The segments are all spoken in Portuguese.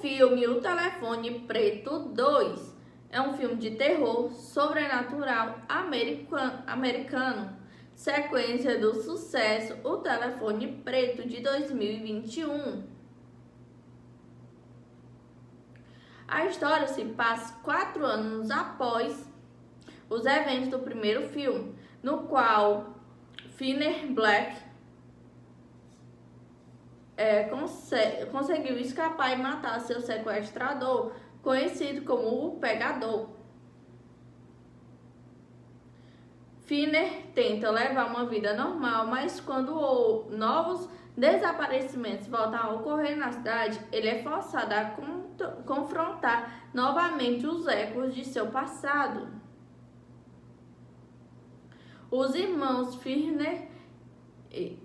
filme O Telefone Preto 2 é um filme de terror sobrenatural americano, sequência do sucesso O Telefone Preto de 2021. A história se passa 4 anos após os eventos do primeiro filme, no qual Finney Black conseguiu escapar e matar seu sequestrador, conhecido como o Pegador. Finney tenta levar uma vida normal, mas quando novos desaparecimentos voltam a ocorrer na cidade, ele é forçado a confrontar novamente os ecos de seu passado. Os irmãos Finney e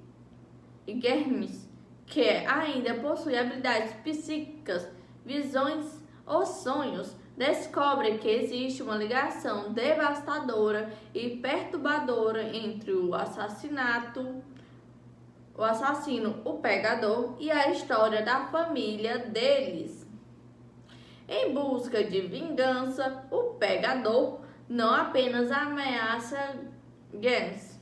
Germes, que ainda possuem habilidades psíquicas, visões ou sonhos, descobrem que existe uma ligação devastadora e perturbadora entre o assassino, o Pegador, e a história da família deles. Em busca de vingança, o Pegador não apenas ameaça Gens,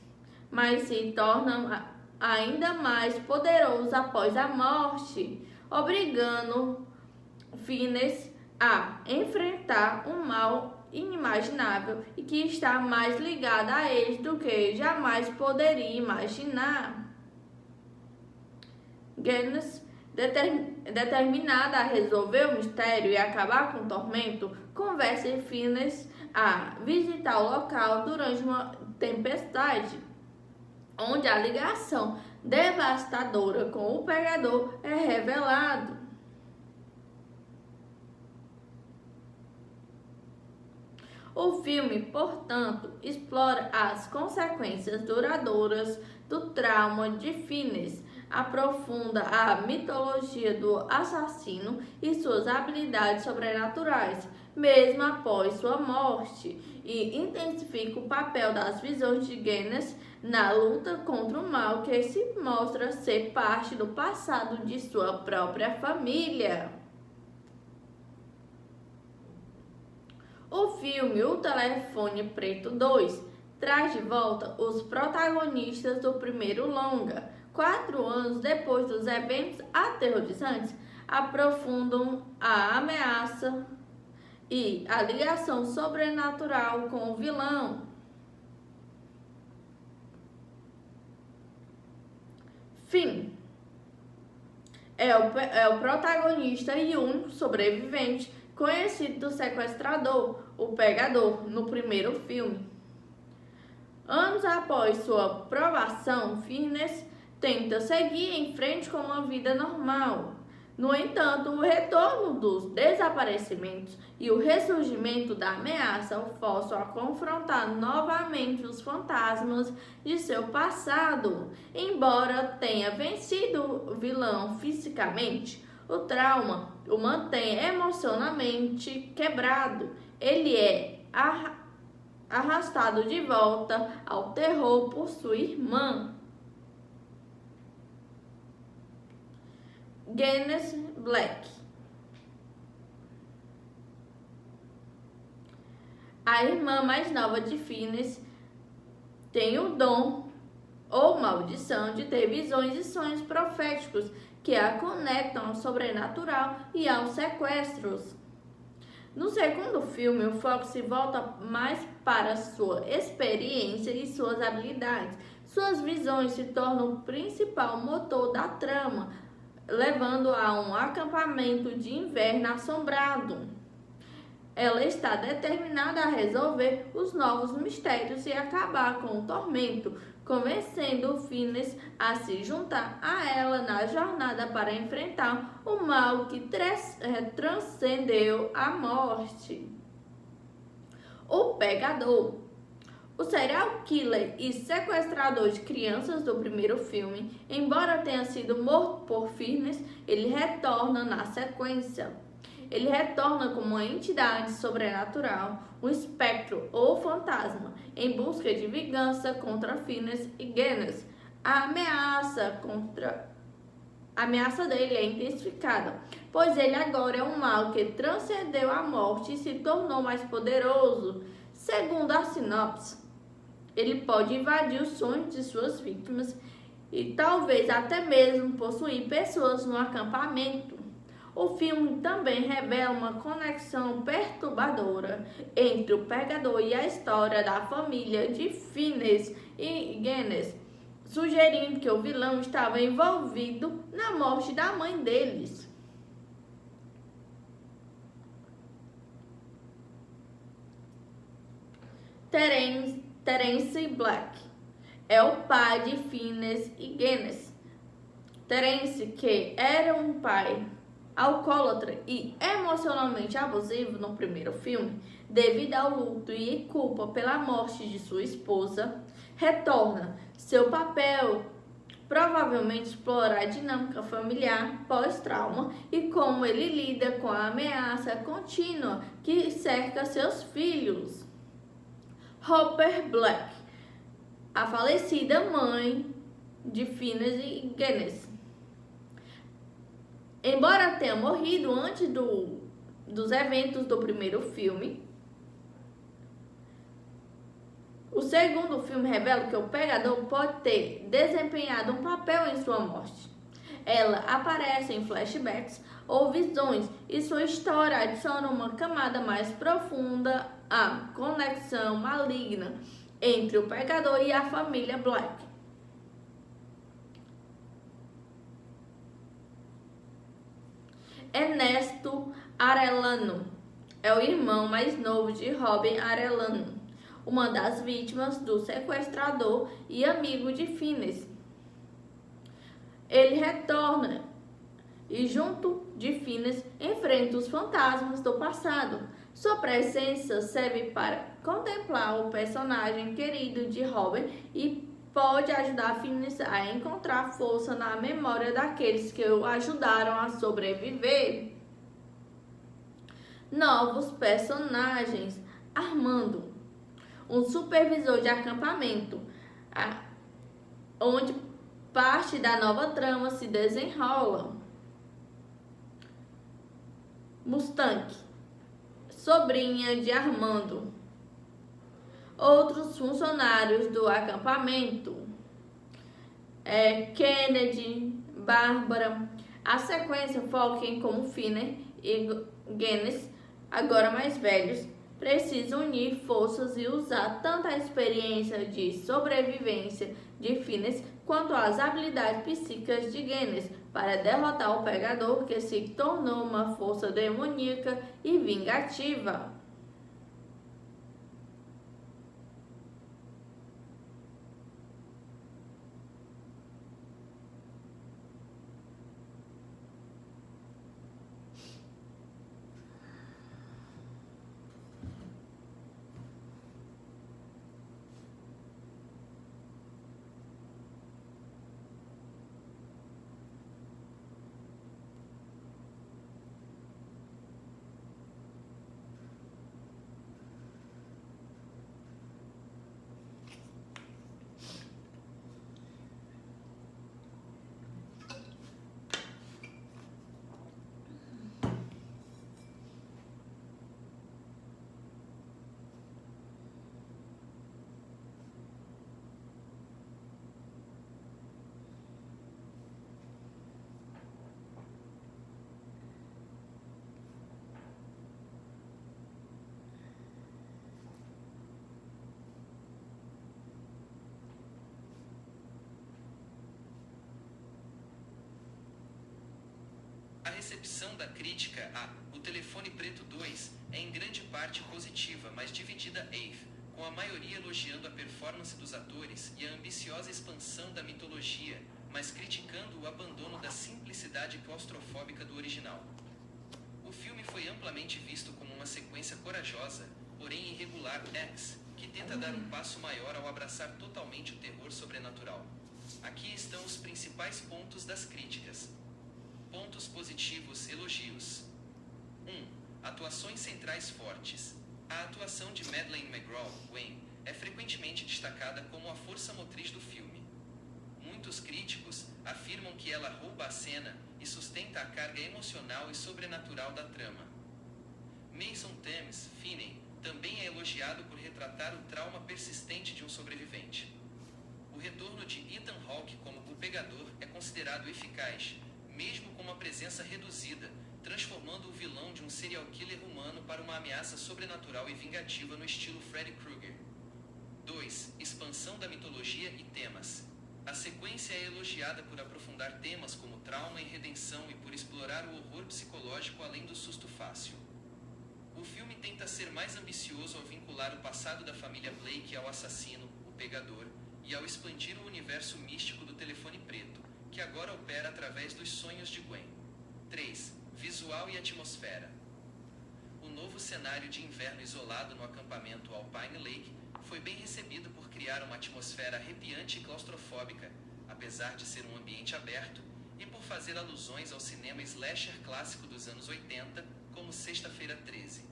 mas se torna ainda mais poderoso após a morte, obrigando Finney a enfrentar um mal inimaginável e que está mais ligado a eles do que jamais poderia imaginar. Gens, determinada a resolver o mistério e acabar com o tormento, convence Finney a visitar o local durante uma tempestade, onde a ligação devastadora com o Pegador é revelado. O filme, portanto, explora as consequências duradouras do trauma de Finney, aprofunda a mitologia do assassino e suas habilidades sobrenaturais, mesmo após sua morte, e intensifica o papel das visões de Gens na luta contra o mal que se mostra ser parte do passado de sua própria família. O filme O Telefone Preto 2 traz de volta os protagonistas do primeiro longa. 4 anos depois dos eventos aterrorizantes, aprofundam a ameaça e a ligação sobrenatural com o vilão. Finn é o protagonista e único sobrevivente conhecido do sequestrador, o Pegador, no primeiro filme. Anos após sua provação, Finney tenta seguir em frente com uma vida normal. No entanto, o retorno dos desaparecimentos e o ressurgimento da ameaça o forçam a confrontar novamente os fantasmas de seu passado. Embora tenha vencido o vilão fisicamente, o trauma o mantém emocionalmente quebrado. Ele é arrastado de volta ao terror por sua irmã. Gens Black. A irmã mais nova de Finney tem o dom ou maldição de ter visões e sonhos proféticos que a conectam ao sobrenatural e aos sequestros. No segundo filme, o foco se volta mais para sua experiência e suas habilidades. Suas visões se tornam o principal motor da trama, levando a um acampamento de inverno assombrado. Ela está determinada a resolver os novos mistérios e acabar com o tormento, convencendo Finney a se juntar a ela na jornada para enfrentar o mal que transcendeu a morte. O Pegador. O serial killer e sequestrador de crianças do primeiro filme, embora tenha sido morto por Finney, ele retorna na sequência. Ele retorna como uma entidade sobrenatural, um espectro ou fantasma, em busca de vingança contra Finney e Gens. A ameaça contra A ameaça dele é intensificada, pois ele agora é um mal que transcendeu a morte e se tornou mais poderoso. Segundo a sinopse, ele pode invadir os sonhos de suas vítimas e talvez até mesmo possuir pessoas no acampamento. O filme também revela uma conexão perturbadora entre o pegador e a história da família de Phineas e Gaines, sugerindo que o vilão estava envolvido na morte da mãe deles. Terence Black é o pai de Phineas e Gaines. Terence, que era um pai alcoólatra e emocionalmente abusivo no primeiro filme, devido ao luto e culpa pela morte de sua esposa, retorna. Seu papel provavelmente explorar a dinâmica familiar pós-trauma e como ele lida com a ameaça contínua que cerca seus filhos. Hopper Black, a falecida mãe de Phineas e Gaines. Embora tenha morrido antes dos eventos do primeiro filme, o segundo filme revela que o pegador pode ter desempenhado um papel em sua morte. Ela aparece em flashbacks ou visões e sua história adiciona uma camada mais profunda à conexão maligna entre o pegador e a família Black. Ernesto Arellano é o irmão mais novo de Robin Arellano, uma das vítimas do sequestrador e amigo de Phineas. Ele retorna e, junto de Phineas, enfrenta os fantasmas do passado. Sua presença serve para contemplar o personagem querido de Robin e pode ajudar Phineas a encontrar força na memória daqueles que o ajudaram a sobreviver. Novos personagens. Armando, um supervisor de acampamento, onde parte da nova trama se desenrola. Mustang, sobrinha de Armando. Outros funcionários do acampamento, Kennedy, Bárbara. A sequência foca em como Phineas e Gaines, agora mais velhos, precisam unir forças e usar tanto a experiência de sobrevivência de Phineas quanto as habilidades psíquicas de Gaines para derrotar o pegador, que se tornou uma força demoníaca e vingativa. A recepção da crítica a O Telefone Preto 2 é em grande parte positiva, mas dividida com a maioria elogiando a performance dos atores e a ambiciosa expansão da mitologia, mas criticando o abandono da simplicidade claustrofóbica do original. O filme foi amplamente visto como uma sequência corajosa, porém irregular, que tenta dar um passo maior ao abraçar totalmente o terror sobrenatural. Aqui estão os principais pontos das críticas. Pontos positivos, elogios. 1. Atuações centrais fortes. A atuação de Madeleine McGraw, Wayne, é frequentemente destacada como a força motriz do filme. Muitos críticos afirmam que ela rouba a cena e sustenta a carga emocional e sobrenatural da trama. Mason Thames, Finney, também é elogiado por retratar o trauma persistente de um sobrevivente. O retorno de Ethan Hawke como o pegador é considerado eficaz, mesmo com uma presença reduzida, transformando o vilão de um serial killer humano para uma ameaça sobrenatural e vingativa no estilo Freddy Krueger. 2. Expansão da mitologia e temas. A sequência é elogiada por aprofundar temas como trauma e redenção e por explorar o horror psicológico além do susto fácil. O filme tenta ser mais ambicioso ao vincular o passado da família Blake ao assassino, o pegador, e ao expandir o universo místico do telefone preto, que agora opera através dos sonhos de Gwen. 3. Visual e atmosfera. O novo cenário de inverno isolado no acampamento Alpine Lake foi bem recebido por criar uma atmosfera arrepiante e claustrofóbica, apesar de ser um ambiente aberto, e por fazer alusões ao cinema slasher clássico dos anos 80, como Sexta-feira 13.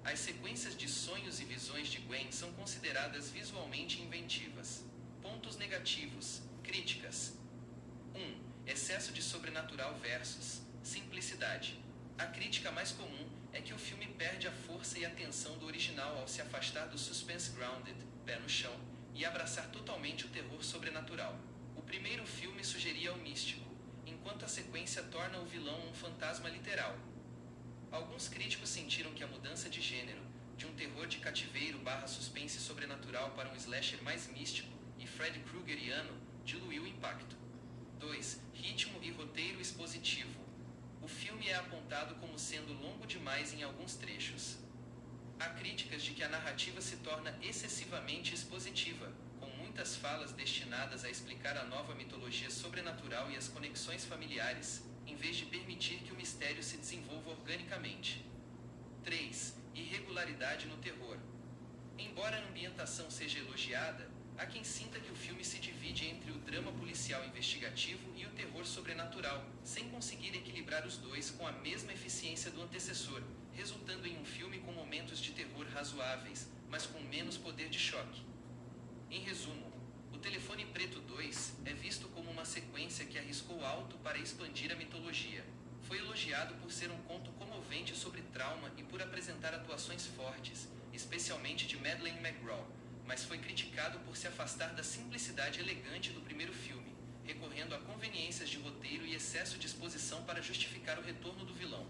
As sequências de sonhos e visões de Gwen são consideradas visualmente inventivas. Pontos negativos. Críticas. 1. Excesso de sobrenatural versus simplicidade. A crítica mais comum é que o filme perde a força e a tensão do original ao se afastar do suspense grounded, pé no chão, e abraçar totalmente o terror sobrenatural. O primeiro filme sugeria o místico, enquanto a sequência torna o vilão um fantasma literal. Alguns críticos sentiram que a mudança de gênero, de um terror de cativeiro / suspense sobrenatural para um slasher mais místico e Freddy Kruegeriano, diluiu o impacto. 2. Ritmo e roteiro expositivo. O filme é apontado como sendo longo demais em alguns trechos. Há críticas de que a narrativa se torna excessivamente expositiva, com muitas falas destinadas a explicar a nova mitologia sobrenatural e as conexões familiares, em vez de permitir que o mistério se desenvolva organicamente. 3. Irregularidade no terror. Embora a ambientação seja elogiada, há quem sinta que o filme se divide entre o drama policial investigativo e o terror sobrenatural, sem conseguir equilibrar os dois com a mesma eficiência do antecessor, resultando em um filme com momentos de terror razoáveis, mas com menos poder de choque. Em resumo, O Telefone Preto 2 é visto como uma sequência que arriscou alto para expandir a mitologia. Foi elogiado por ser um conto comovente sobre trauma e por apresentar atuações fortes, especialmente de Madeleine McGraw, mas foi criticado por se afastar da simplicidade elegante do primeiro filme, recorrendo a conveniências de roteiro e excesso de exposição para justificar o retorno do vilão.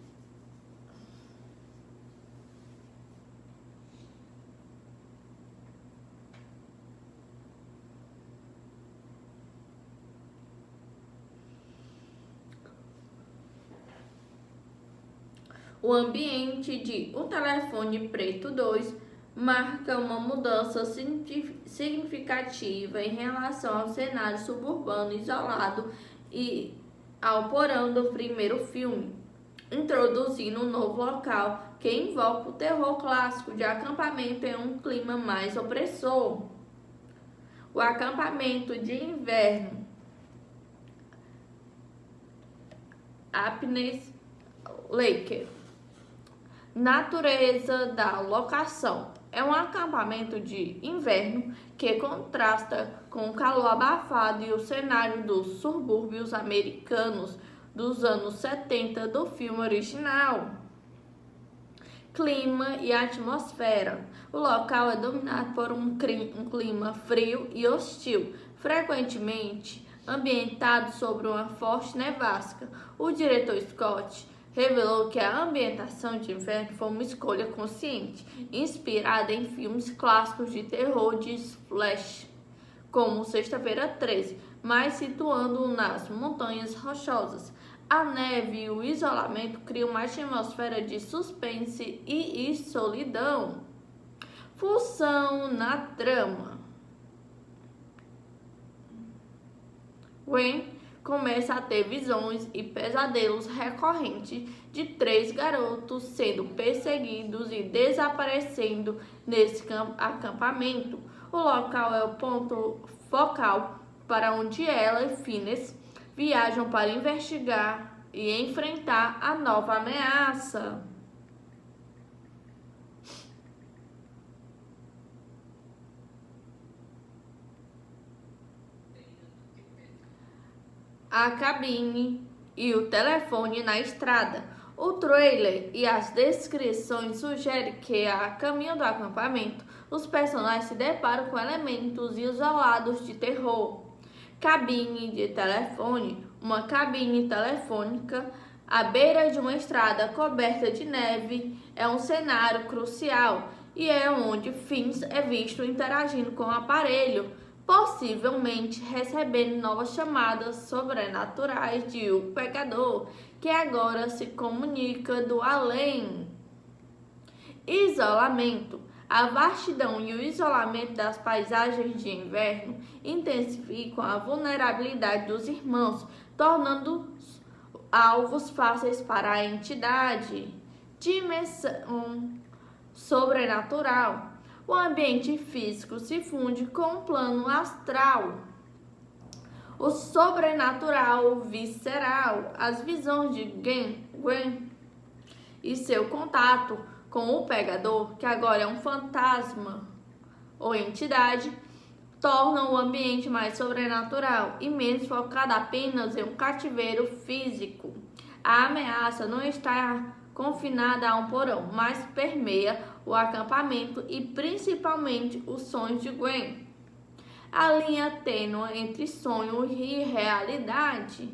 O ambiente de O Telefone Preto 2 marca uma mudança significativa em relação ao cenário suburbano isolado e ao porão do primeiro filme, introduzindo um novo local que invoca o terror clássico de acampamento em um clima mais opressor. O acampamento de inverno Alpine Lake. Natureza da locação. É um acampamento de inverno que contrasta com o calor abafado e o cenário dos subúrbios americanos dos anos 70 do filme original. Clima e atmosfera. O local é dominado por um clima frio e hostil, frequentemente ambientado sobre uma forte nevasca. O diretor Scott revelou que a ambientação de inverno foi uma escolha consciente, inspirada em filmes clássicos de terror de splash, como Sexta-feira 13, mas situando-o nas montanhas rochosas. A neve e o isolamento criam uma atmosfera de suspense e solidão. Função na trama. Gwen começa a ter visões e pesadelos recorrentes de 3 garotos sendo perseguidos e desaparecendo nesse acampamento. O local é o ponto focal para onde ela e Phineas viajam para investigar e enfrentar a nova ameaça. a cabine e o telefone na estrada. O trailer e as descrições sugerem que, a caminho do acampamento, os personagens se deparam com elementos isolados de terror. Cabine de telefone. Uma cabine telefônica à beira de uma estrada coberta de neve é um cenário crucial e é onde Fiennes é visto interagindo com o aparelho, possivelmente recebendo novas chamadas sobrenaturais de O Pegador, que agora se comunica do além. Isolamento. A vastidão e o isolamento das paisagens de inverno intensificam a vulnerabilidade dos irmãos, tornando-os alvos fáceis para a entidade. Dimensão sobrenatural. O ambiente físico se funde com o plano astral. O sobrenatural visceral. As visões de Gwen e seu contato com o Pegador, que agora é um fantasma ou entidade, tornam o ambiente mais sobrenatural e menos focado apenas em um cativeiro físico. A ameaça não está confinada a um porão, mas permeia o acampamento e principalmente os sonhos de Gwen. A linha tênue entre sonho e realidade.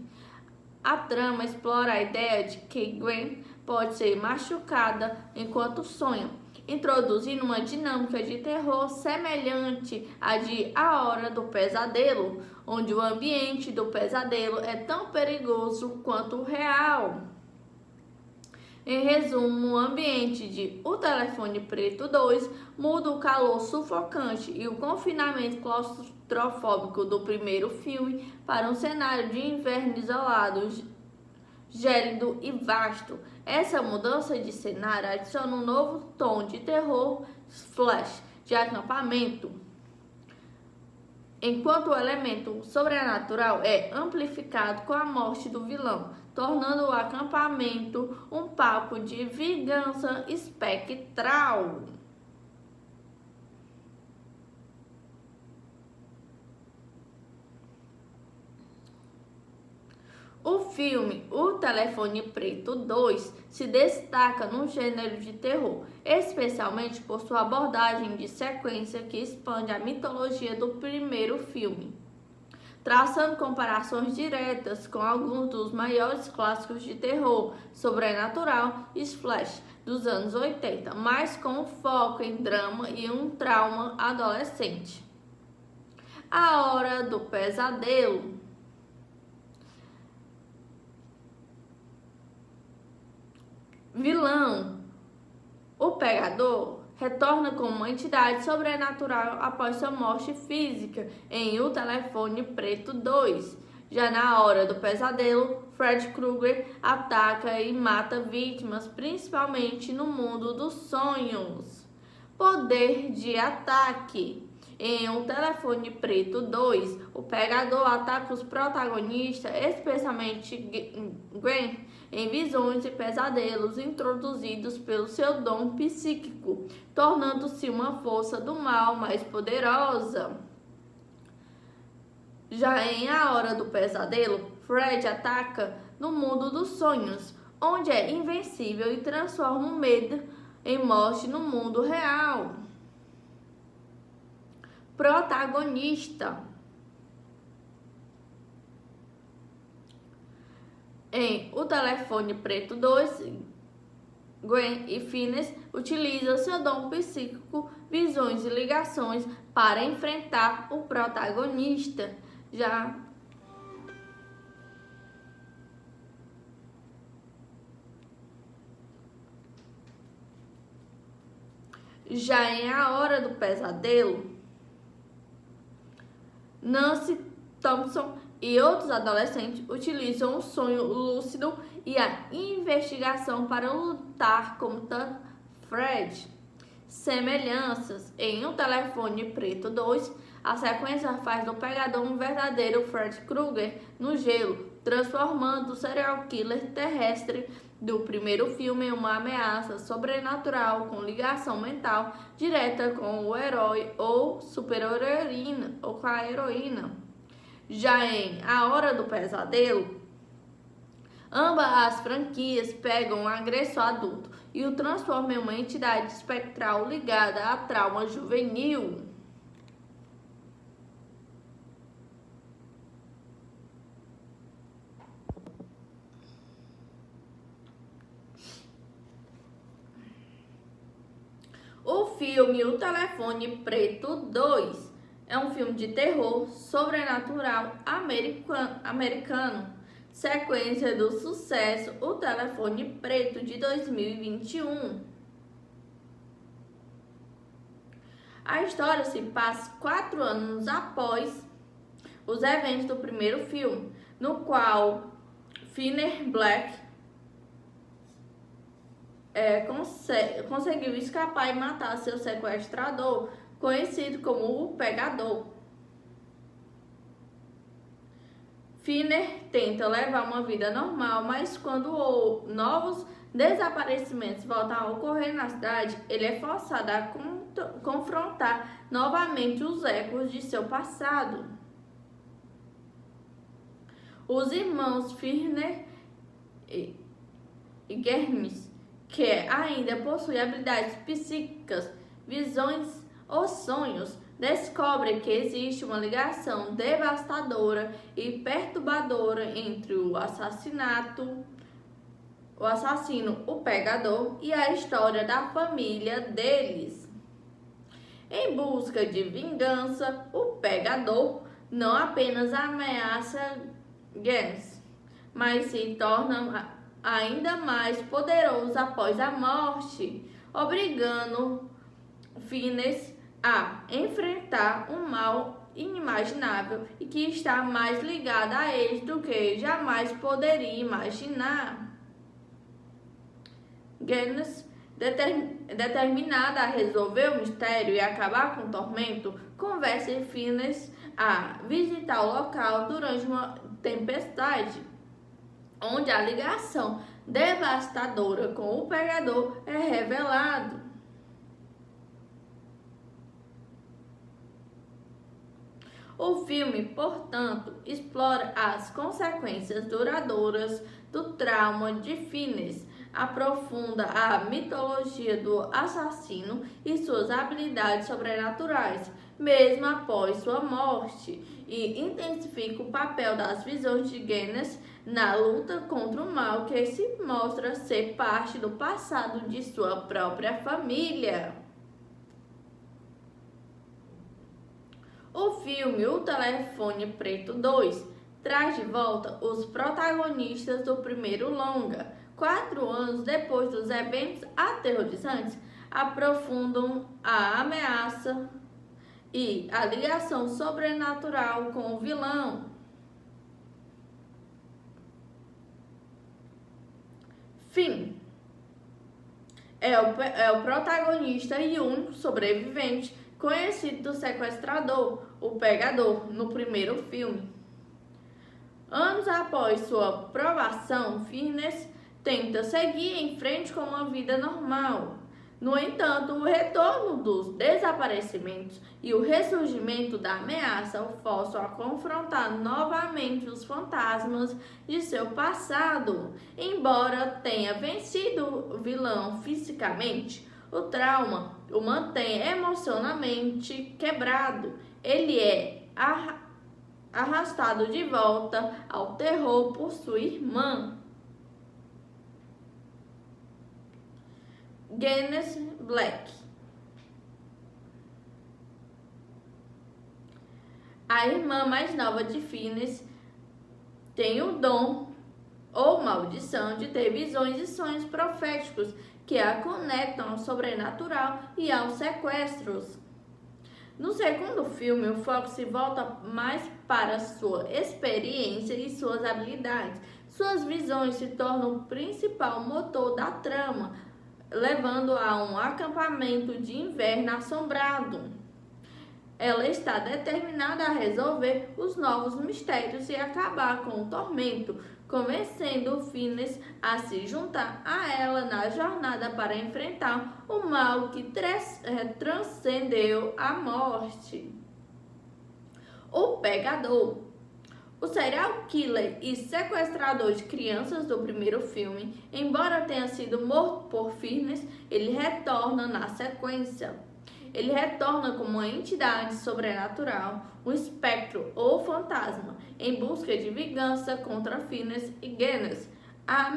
A trama explora a ideia de que Gwen pode ser machucada enquanto sonha, introduzindo uma dinâmica de terror semelhante à de A Hora do Pesadelo, onde o ambiente do pesadelo é tão perigoso quanto o real. Em resumo, o ambiente de O Telefone Preto 2 muda o calor sufocante e o confinamento claustrofóbico do primeiro filme para um cenário de inverno isolado, gélido e vasto. Essa mudança de cenário adiciona um novo tom de terror flash de acampamento, enquanto o elemento sobrenatural é amplificado com a morte do vilão, tornando o acampamento um palco de vingança espectral. O filme O Telefone Preto 2 se destaca no gênero de terror, especialmente por sua abordagem de sequência que expande a mitologia do primeiro filme, traçando comparações diretas com alguns dos maiores clássicos de terror sobrenatural e splash dos anos 80, mas com foco em drama e um trauma adolescente. A Hora do Pesadelo. Vilão. O Pegador retorna como uma entidade sobrenatural após sua morte física em O Telefone Preto 2. Já na Hora do Pesadelo, Fred Krueger ataca e mata vítimas, principalmente no mundo dos sonhos. Poder de ataque. Em O Telefone Preto 2, o Pegador ataca os protagonistas, especialmente Gwen, em visões e pesadelos introduzidos pelo seu dom psíquico, tornando-se uma força do mal mais poderosa. Já em A Hora do Pesadelo, Fred ataca no mundo dos sonhos, onde é invencível e transforma o medo em morte no mundo real. Protagonista. Em O Telefone Preto 2, Gwen e Fiennes utilizam seu dom psíquico, visões e ligações para enfrentar o protagonista. Já em A Hora do Pesadelo, Nancy Thompson e outros adolescentes utilizam o sonho lúcido e a investigação para lutar contra Fred. Semelhanças. Em O Telefone Preto 2, a sequência faz do Pegador um verdadeiro Fred Krueger no gelo, transformando o serial killer terrestre do primeiro filme em uma ameaça sobrenatural com ligação mental direta com o herói ou super-heroína ou com a heroína. Já em A Hora do Pesadelo, ambas as franquias pegam um agressor adulto e o transformam em uma entidade espectral ligada a trauma juvenil. O filme O Telefone Preto 2 é um filme de terror sobrenatural americano, sequência do sucesso O Telefone Preto de 2021. A história se passa 4 anos após os eventos do primeiro filme, no qual Fenner Black conseguiu escapar e matar seu sequestrador, conhecido como o Pegador. Fenner tenta levar uma vida normal, mas quando novos desaparecimentos voltam a ocorrer na cidade, ele é forçado a confrontar novamente os ecos de seu passado. Os irmãos Fenner e Germes, que ainda possui habilidades psíquicas, visões ou sonhos, descobrem que existe uma ligação devastadora e perturbadora entre o assassino, o Pegador, e a história da família deles. Em busca de vingança, o Pegador não apenas ameaça Gens, mas se torna ainda mais poderoso após a morte, obrigando Fenner a enfrentar um mal inimaginável e que está mais ligado a eles do que jamais poderia imaginar. Gens, determinada a resolver o mistério e acabar com o tormento, convence Fenner a visitar o local durante uma tempestade, onde a ligação devastadora com o Pegador é revelado. O filme, portanto, explora as consequências duradouras do trauma de Fenner, aprofunda a mitologia do assassino e suas habilidades sobrenaturais, mesmo após sua morte, e intensifica o papel das visões de Gens na luta contra o mal que se mostra ser parte do passado de sua própria família. O filme O Telefone Preto 2 traz de volta os protagonistas do primeiro longa. 4 anos depois dos eventos aterrorizantes, aprofundam a ameaça e a ligação sobrenatural com o vilão. Finn é o protagonista e único sobrevivente conhecido do sequestrador, o Pegador, no primeiro filme. Anos após sua provação, Fenner tenta seguir em frente com uma vida normal. No entanto, o retorno dos desaparecimentos e o ressurgimento da ameaça o forçam a confrontar novamente os fantasmas de seu passado. Embora tenha vencido o vilão fisicamente, o trauma o mantém emocionalmente quebrado. Ele é arrastado de volta ao terror por sua irmã. Gens Black. A irmã mais nova de Fenner tem o dom ou maldição de ter visões e sonhos proféticos que a conectam ao sobrenatural e aos sequestros. No segundo filme, o foco se volta mais para sua experiência e suas habilidades. Suas visões se tornam o principal motor da trama, levando a um acampamento de inverno assombrado. Ela está determinada a resolver os novos mistérios e acabar com o tormento, convencendo Fenner a se juntar a ela na jornada para enfrentar o mal que transcendeu a morte. O Pegador. O serial killer e sequestrador de crianças do primeiro filme, embora tenha sido morto por Fiennes, ele retorna na sequência. Ele retorna como uma entidade sobrenatural, um espectro ou fantasma, em busca de vingança contra Fiennes e Genis. A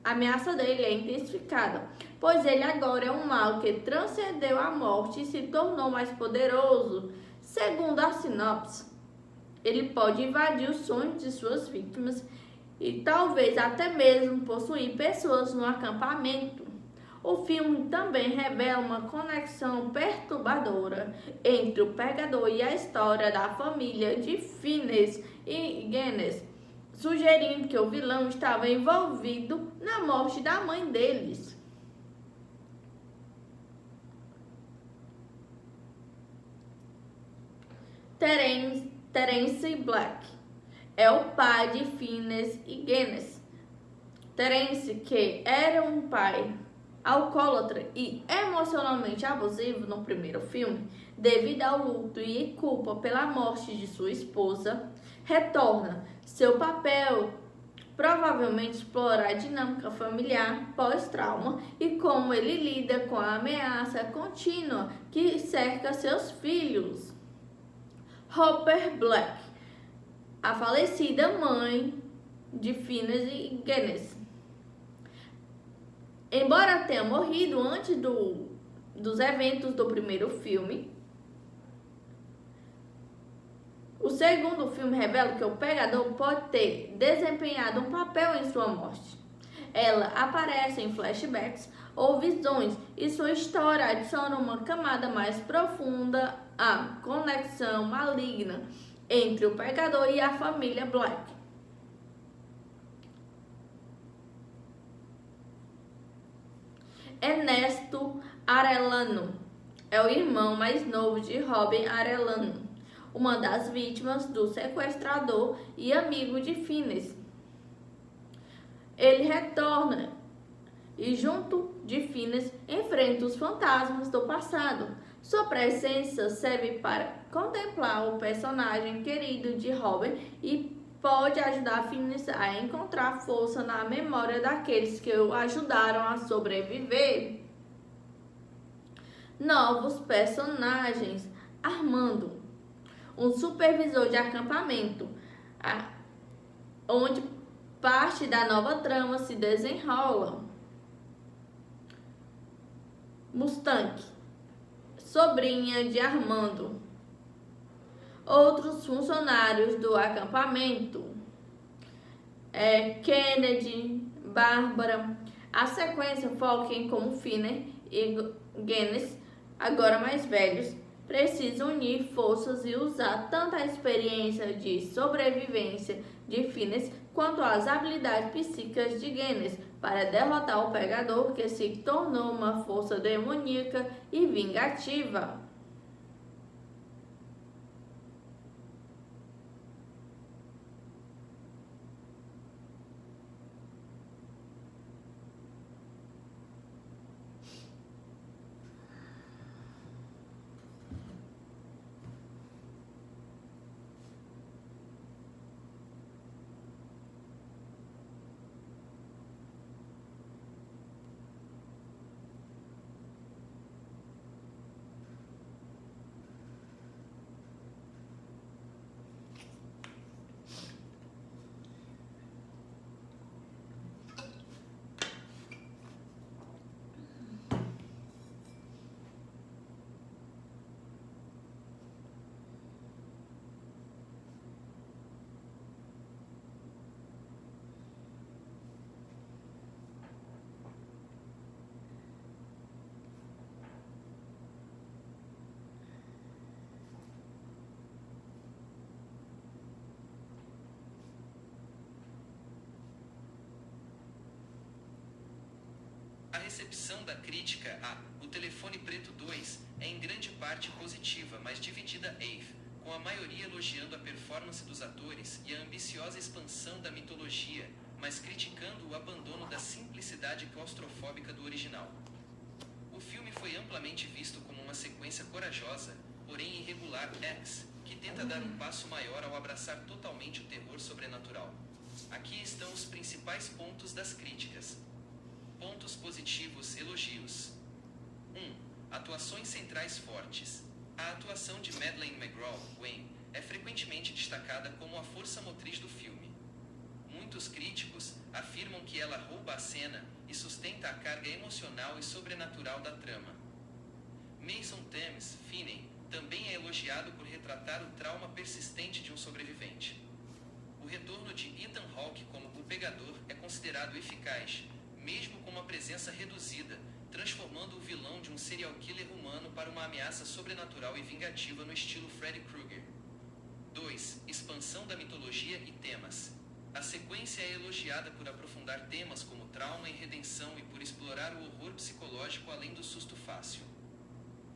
ameaça dele é intensificada, pois ele agora é um mal que transcendeu a morte e se tornou mais poderoso. Segundo a sinopse, ele pode invadir os sonhos de suas vítimas e talvez até mesmo possuir pessoas no acampamento. O filme também revela uma conexão perturbadora entre o pegador e a história da família de Fiennes e Genis, sugerindo que o vilão estava envolvido na morte da mãe deles. Terence Black é o pai de Fiennes e Genis. Terence, que era um pai alcoólatra e emocionalmente abusivo no primeiro filme, devido ao luto e culpa pela morte de sua esposa, retorna. Seu papel provavelmente explorar a dinâmica familiar pós-trauma e como ele lida com a ameaça contínua que cerca seus filhos. Hopper Black, a falecida mãe de Fiennes e Genis. Embora tenha morrido antes dos eventos do primeiro filme, o segundo filme revela que o pegador pode ter desempenhado um papel em sua morte. Ela aparece em flashbacks ou visões e sua história adiciona uma camada mais profunda à conexão maligna entre o pegador e a família Black. Ernesto Arellano é o irmão mais novo de Robin Arellano, uma das vítimas do sequestrador e amigo de Fiennes. Ele retorna e, junto de Fiennes, enfrenta os fantasmas do passado. Sua presença serve para contemplar o personagem querido de Robin e pode ajudar Fiennes a encontrar força na memória daqueles que o ajudaram a sobreviver. Novos personagens: Armando, um supervisor de acampamento, onde parte da nova trama se desenrola. Mustang, sobrinha de Armando. Outros funcionários do acampamento: Kennedy, Bárbara. A sequência foca em como Fiennes e Genis, agora mais velhos, precisam unir forças e usar tanto a experiência de sobrevivência de Fiennes quanto as habilidades psíquicas de Genis para derrotar o pegador, que se tornou uma força demoníaca e vingativa. A recepção da crítica a O Telefone Preto 2 é em grande parte positiva, mas dividida com a maioria elogiando a performance dos atores e a ambiciosa expansão da mitologia, mas criticando o abandono da simplicidade claustrofóbica do original. O filme foi amplamente visto como uma sequência corajosa, porém irregular, que tenta dar um passo maior ao abraçar totalmente o terror sobrenatural. Aqui estão os principais pontos das críticas. Pontos positivos, elogios. 1. Atuações centrais fortes. A atuação de Madeleine McGraw, Gwen, é frequentemente destacada como a força motriz do filme. Muitos críticos afirmam que ela rouba a cena e sustenta a carga emocional e sobrenatural da trama. Mason Thames, Finney, também é elogiado por retratar o trauma persistente de um sobrevivente. O retorno de Ethan Hawke como o pegador é considerado eficaz, mesmo com uma presença reduzida, transformando o vilão de um serial killer humano para uma ameaça sobrenatural e vingativa no estilo Freddy Krueger. 2. Expansão da mitologia e temas. A sequência é elogiada por aprofundar temas como trauma e redenção e por explorar o horror psicológico além do susto fácil.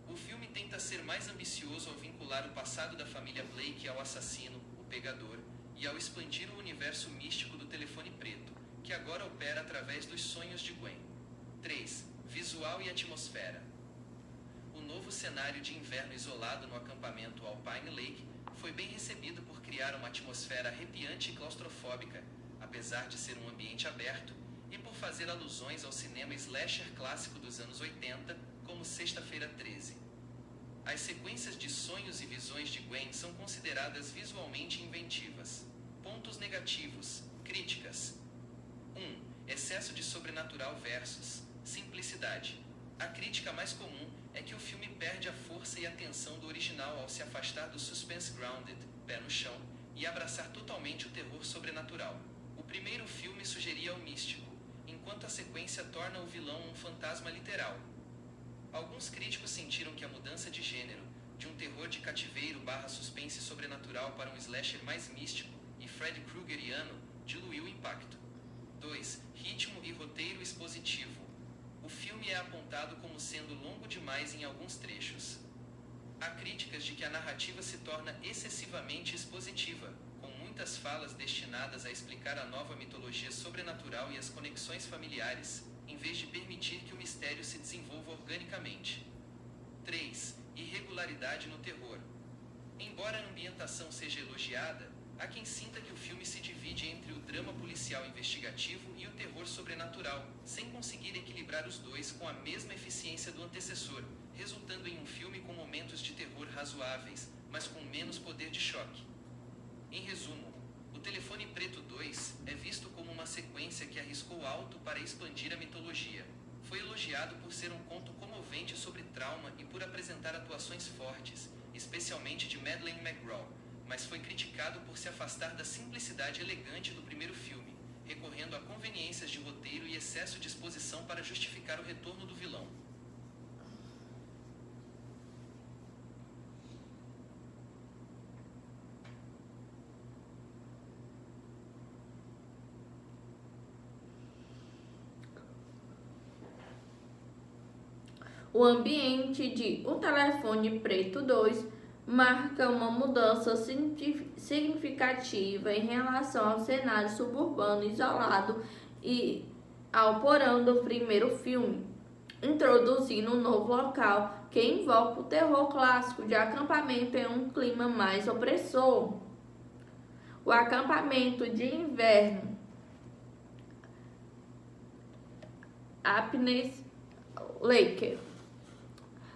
O filme tenta ser mais ambicioso ao vincular o passado da família Blake ao assassino, o pegador, e ao expandir o universo místico do telefone preto, que agora opera através dos sonhos de Gwen. 3. Visual e atmosfera. O novo cenário de inverno isolado no acampamento Alpine Lake foi bem recebido por criar uma atmosfera arrepiante e claustrofóbica, apesar de ser um ambiente aberto, e por fazer alusões ao cinema slasher clássico dos anos 80, como Sexta-feira 13. As sequências de sonhos e visões de Gwen são consideradas visualmente inventivas. Pontos negativos. Críticas. 1. Excesso de sobrenatural versus simplicidade. A crítica mais comum é que o filme perde a força e a tensão do original ao se afastar do suspense grounded, pé no chão, e abraçar totalmente o terror sobrenatural. O primeiro filme sugeria o místico, enquanto a sequência torna o vilão um fantasma literal. Alguns críticos sentiram que a mudança de gênero, de um terror de cativeiro / suspense sobrenatural para um slasher mais místico e Freddy Kruegeriano, diluiu o impacto. 2. Ritmo e roteiro expositivo. O filme é apontado como sendo longo demais em alguns trechos. Há críticas de que a narrativa se torna excessivamente expositiva, com muitas falas destinadas a explicar a nova mitologia sobrenatural e as conexões familiares, em vez de permitir que o mistério se desenvolva organicamente. 3. Irregularidade no terror. Embora a ambientação seja elogiada, há quem sinta que o filme se divide entre o drama policial investigativo e o terror sobrenatural, sem conseguir equilibrar os dois com a mesma eficiência do antecessor, resultando em um filme com momentos de terror razoáveis, mas com menos poder de choque. Em resumo, O Telefone Preto 2 é visto como uma sequência que arriscou alto para expandir a mitologia. Foi elogiado por ser um conto comovente sobre trauma e por apresentar atuações fortes, especialmente de Madeleine McGraw, mas foi criticado por se afastar da simplicidade elegante do primeiro filme, recorrendo a conveniências de roteiro e excesso de exposição para justificar o retorno do vilão. O ambiente de O Telefone Preto 2 marca uma mudança significativa em relação ao cenário suburbano isolado e ao porão do primeiro filme, introduzindo um novo local que invoca o terror clássico de acampamento em um clima mais opressor. O acampamento de inverno Alpine Lake.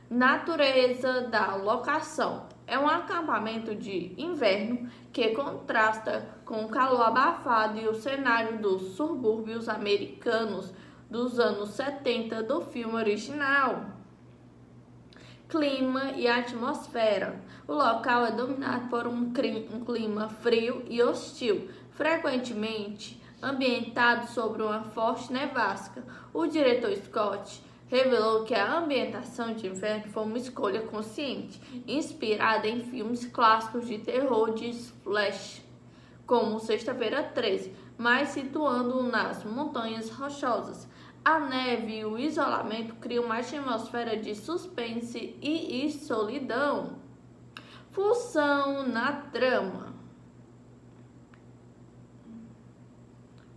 Natureza da locação. É um acampamento de inverno que contrasta com o calor abafado e o cenário dos subúrbios americanos dos anos 70 do filme original. Clima e atmosfera. O local é dominado por um clima frio e hostil, frequentemente ambientado sobre uma forte nevasca. O diretor Scott revelou que a ambientação de inverno foi uma escolha consciente, inspirada em filmes clássicos de terror de splash, como Sexta-feira 13, mas situando-o nas montanhas rochosas. A neve e o isolamento criam uma atmosfera de suspense e solidão. Função na trama.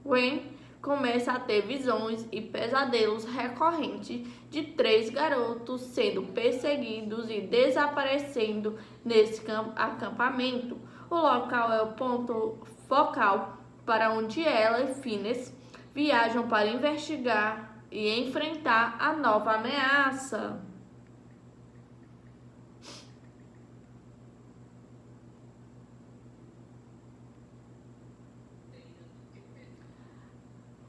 Gwen começa a ter visões e pesadelos recorrentes de 3 garotos sendo perseguidos e desaparecendo nesse acampamento. O local é o ponto focal para onde ela e Phineas viajam para investigar e enfrentar a nova ameaça.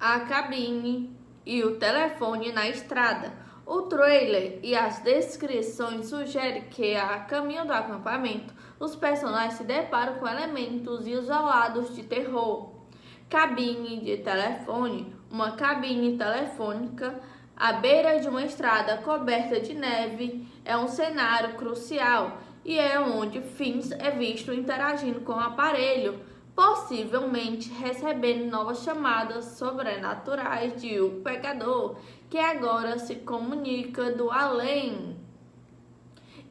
A cabine e o telefone na estrada. O trailer e as descrições sugerem que, a caminho do acampamento, os personagens se deparam com elementos isolados de terror. Cabine de telefone. Uma cabine telefônica à beira de uma estrada coberta de neve é um cenário crucial e é onde Finn's é visto interagindo com o aparelho, possivelmente recebendo novas chamadas sobrenaturais de O Pegador, que agora se comunica do além.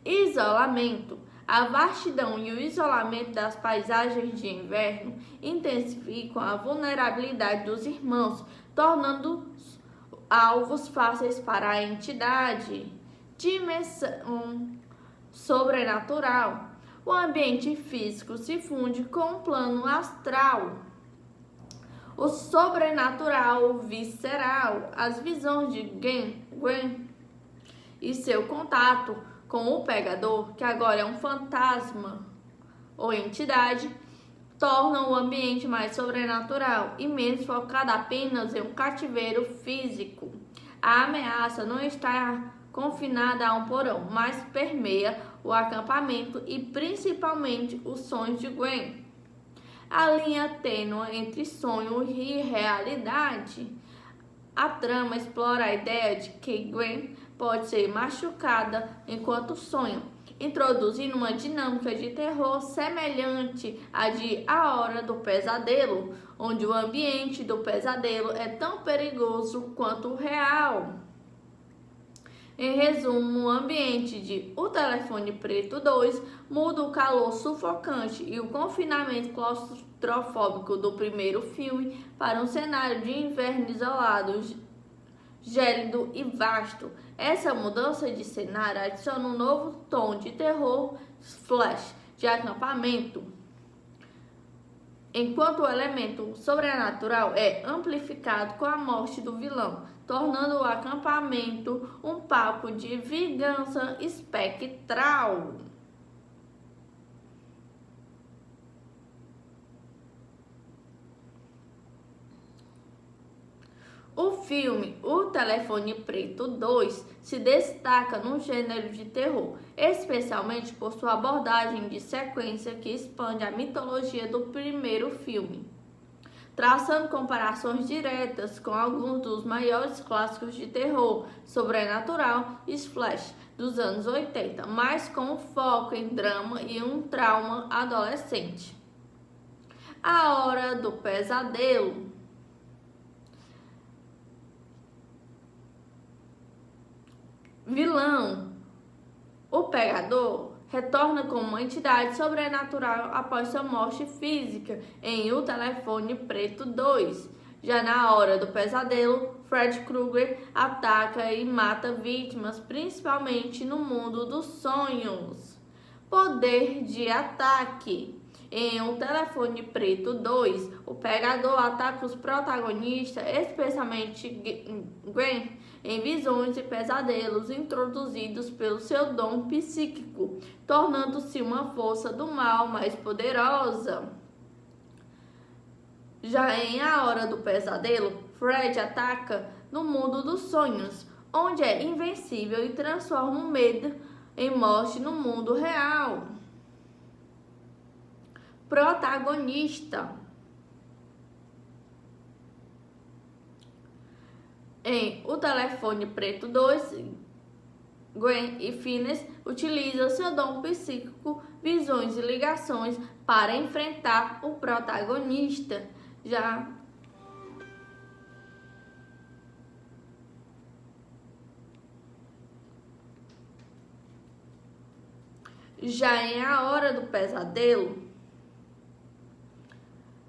Isolamento. A vastidão e o isolamento das paisagens de inverno intensificam a vulnerabilidade dos irmãos, tornando-os alvos fáceis para a entidade. Dimensão sobrenatural. O ambiente físico se funde com o plano astral. O sobrenatural visceral. As visões de Gwen e seu contato com o Pegador, que agora é um fantasma ou entidade, tornam o ambiente mais sobrenatural e menos focado apenas em um cativeiro físico. A ameaça não está confinada a um porão, mas permeia o acampamento e principalmente os sonhos de Gwen. A linha tênue entre sonho e realidade. A trama explora a ideia de que Gwen pode ser machucada enquanto sonha, introduzindo uma dinâmica de terror semelhante à de A Hora do Pesadelo, onde o ambiente do pesadelo é tão perigoso quanto o real. Em resumo, o ambiente de O Telefone Preto 2 muda o calor sufocante e o confinamento claustrofóbico do primeiro filme para um cenário de inverno isolado, gélido e vasto. Essa mudança de cenário adiciona um novo tom de terror flash de acampamento, enquanto o elemento sobrenatural é amplificado com a morte do vilão, tornando o acampamento um palco de vingança espectral. O filme O Telefone Preto 2 se destaca no gênero de terror, especialmente por sua abordagem de sequência que expande a mitologia do primeiro filme, traçando comparações diretas com alguns dos maiores clássicos de terror sobrenatural e splash dos anos 80, mas com foco em drama e um trauma adolescente. A Hora do Pesadelo. Vilão. O Pegador retorna como uma entidade sobrenatural após sua morte física em O Telefone Preto 2. Já na Hora do Pesadelo, Fred Krueger ataca e mata vítimas, principalmente no mundo dos sonhos. Poder de ataque. Em O Telefone Preto 2, o Pegador ataca os protagonistas, especialmente Gwen, em visões e pesadelos introduzidos pelo seu dom psíquico, tornando-se uma força do mal mais poderosa. Já em A Hora do Pesadelo, Fred ataca no mundo dos sonhos, onde é invencível e transforma o medo em morte no mundo real. Protagonista. Em O Telefone Preto 2, Gwen e Phineas utilizam seu dom psíquico, visões e ligações para enfrentar o protagonista. Já em A Hora do Pesadelo,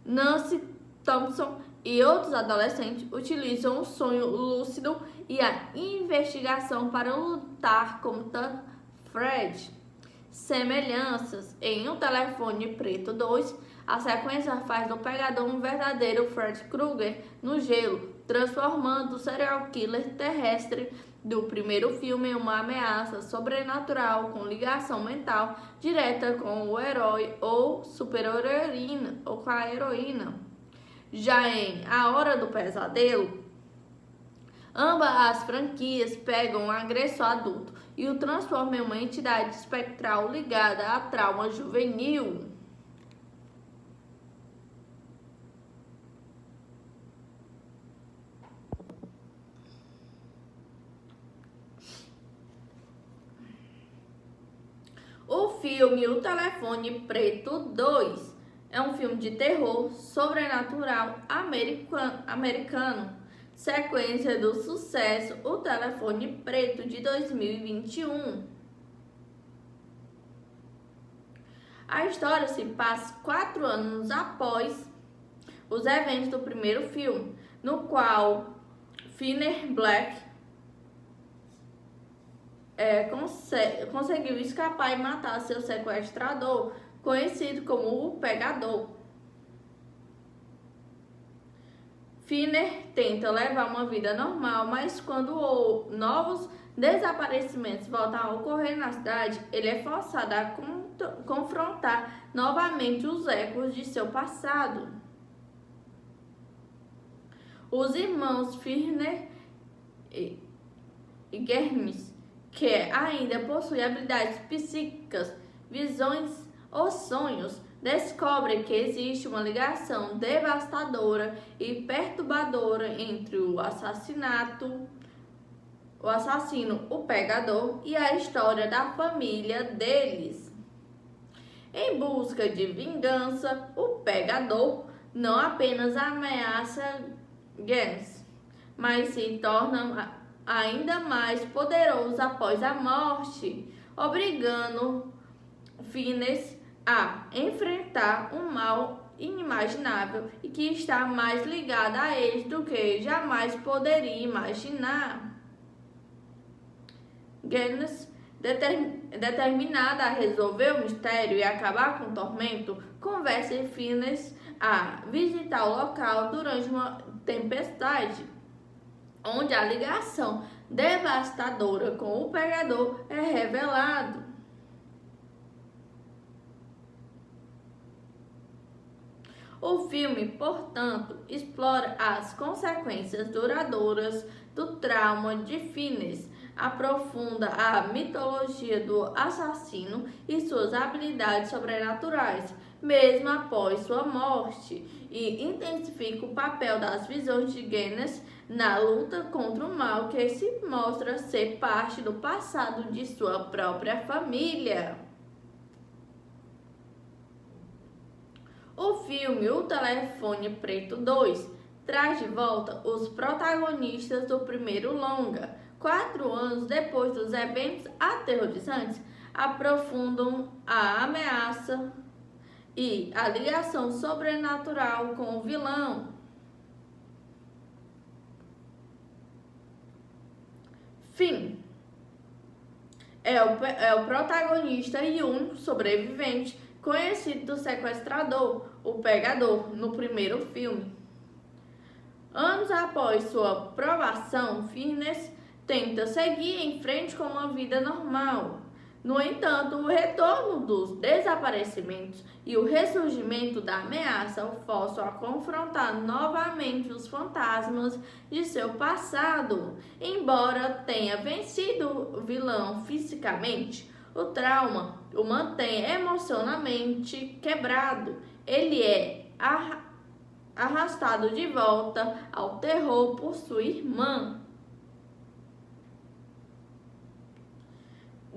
Nancy Thompson e outros adolescentes utilizam o sonho lúcido e a investigação para lutar contra Fred. Semelhanças em Um Telefone Preto 2, a sequência faz do pegador um verdadeiro Fred Krueger no gelo, transformando o serial killer terrestre do primeiro filme em uma ameaça sobrenatural com ligação mental direta com o herói ou super-heroína ou com a heroína. Já em A Hora do Pesadelo, ambas as franquias pegam um agressor adulto e o transformam em uma entidade espectral ligada a trauma juvenil. O filme O Telefone Preto 2 é um filme de terror sobrenatural americano, sequência do sucesso O Telefone Preto de 2021. A história se passa 4 anos após os eventos do primeiro filme, no qual Finney Black conseguiu escapar e matar seu sequestrador, conhecido como o Pegador. Finney tenta levar uma vida normal, mas quando novos desaparecimentos voltam a ocorrer na cidade, ele é forçado a confrontar novamente os ecos de seu passado. Os irmãos Finney e Germes, que ainda possui habilidades psíquicas, visões ou sonhos, descobrem que existe uma ligação devastadora e perturbadora entre o assassino, o Pegador, e a história da família deles. Em busca de vingança, o Pegador não apenas ameaça Gens, mas se torna ainda mais poderoso após a morte, obrigando Finney a enfrentar um mal inimaginável e que está mais ligado a eles do que jamais poderia imaginar. Gens, determinada a resolver o mistério e acabar com o tormento, convence Finney a visitar o local durante uma tempestade, onde a ligação devastadora com o Pegador é revelado. O filme, portanto, explora as consequências duradouras do trauma de Finney, aprofunda a mitologia do assassino e suas habilidades sobrenaturais, mesmo após sua morte, e intensifica o papel das visões de Gens na luta contra o mal que se mostra ser parte do passado de sua própria família. O filme O Telefone Preto 2 traz de volta os protagonistas do primeiro longa. 4 anos depois dos eventos aterrorizantes, aprofundam a ameaça e a ligação sobrenatural com o vilão. Finn é o protagonista e único sobrevivente conhecido do sequestrador, o Pegador, no primeiro filme. Anos após sua provação, Finney tenta seguir em frente com uma vida normal. No entanto, o retorno dos desaparecimentos e o ressurgimento da ameaça o forçam a confrontar novamente os fantasmas de seu passado. Embora tenha vencido o vilão fisicamente, o trauma o mantém emocionalmente quebrado. Ele é arrastado de volta ao terror por sua irmã.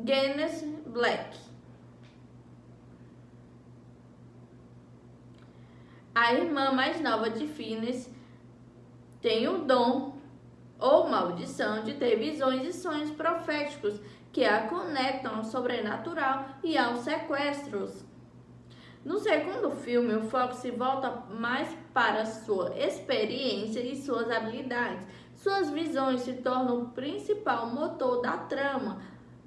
Gens Black. A irmã mais nova de Finney tem o dom ou maldição de ter visões e sonhos proféticos que a conectam ao sobrenatural e aos sequestros. No segundo filme, o foco se volta mais para sua experiência e suas habilidades. Suas visões se tornam o principal motor da trama,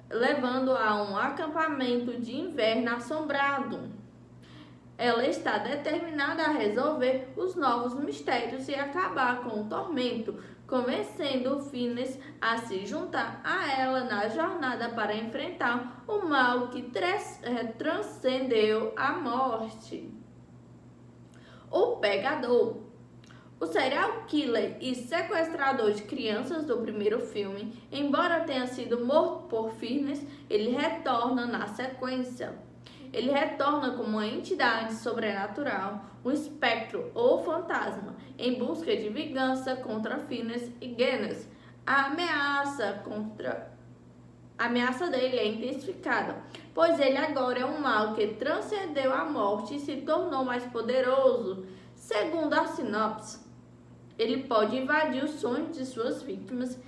levando a um acampamento de inverno assombrado. Ela está determinada a resolver os novos mistérios e acabar com o tormento, convencendo Phineas a se juntar a ela na jornada para enfrentar o mal que transcendeu a morte. O Pegador. O serial killer e sequestrador de crianças do primeiro filme, embora tenha sido morto por Phineas, ele retorna na sequência. Ele retorna como uma entidade sobrenatural, um espectro ou fantasma, em busca de vingança contra Phineas e Genis. A ameaça dele é intensificada, pois ele agora é um mal que transcendeu a morte e se tornou mais poderoso. Segundo a sinopse, ele pode invadir os sonhos de suas vítimas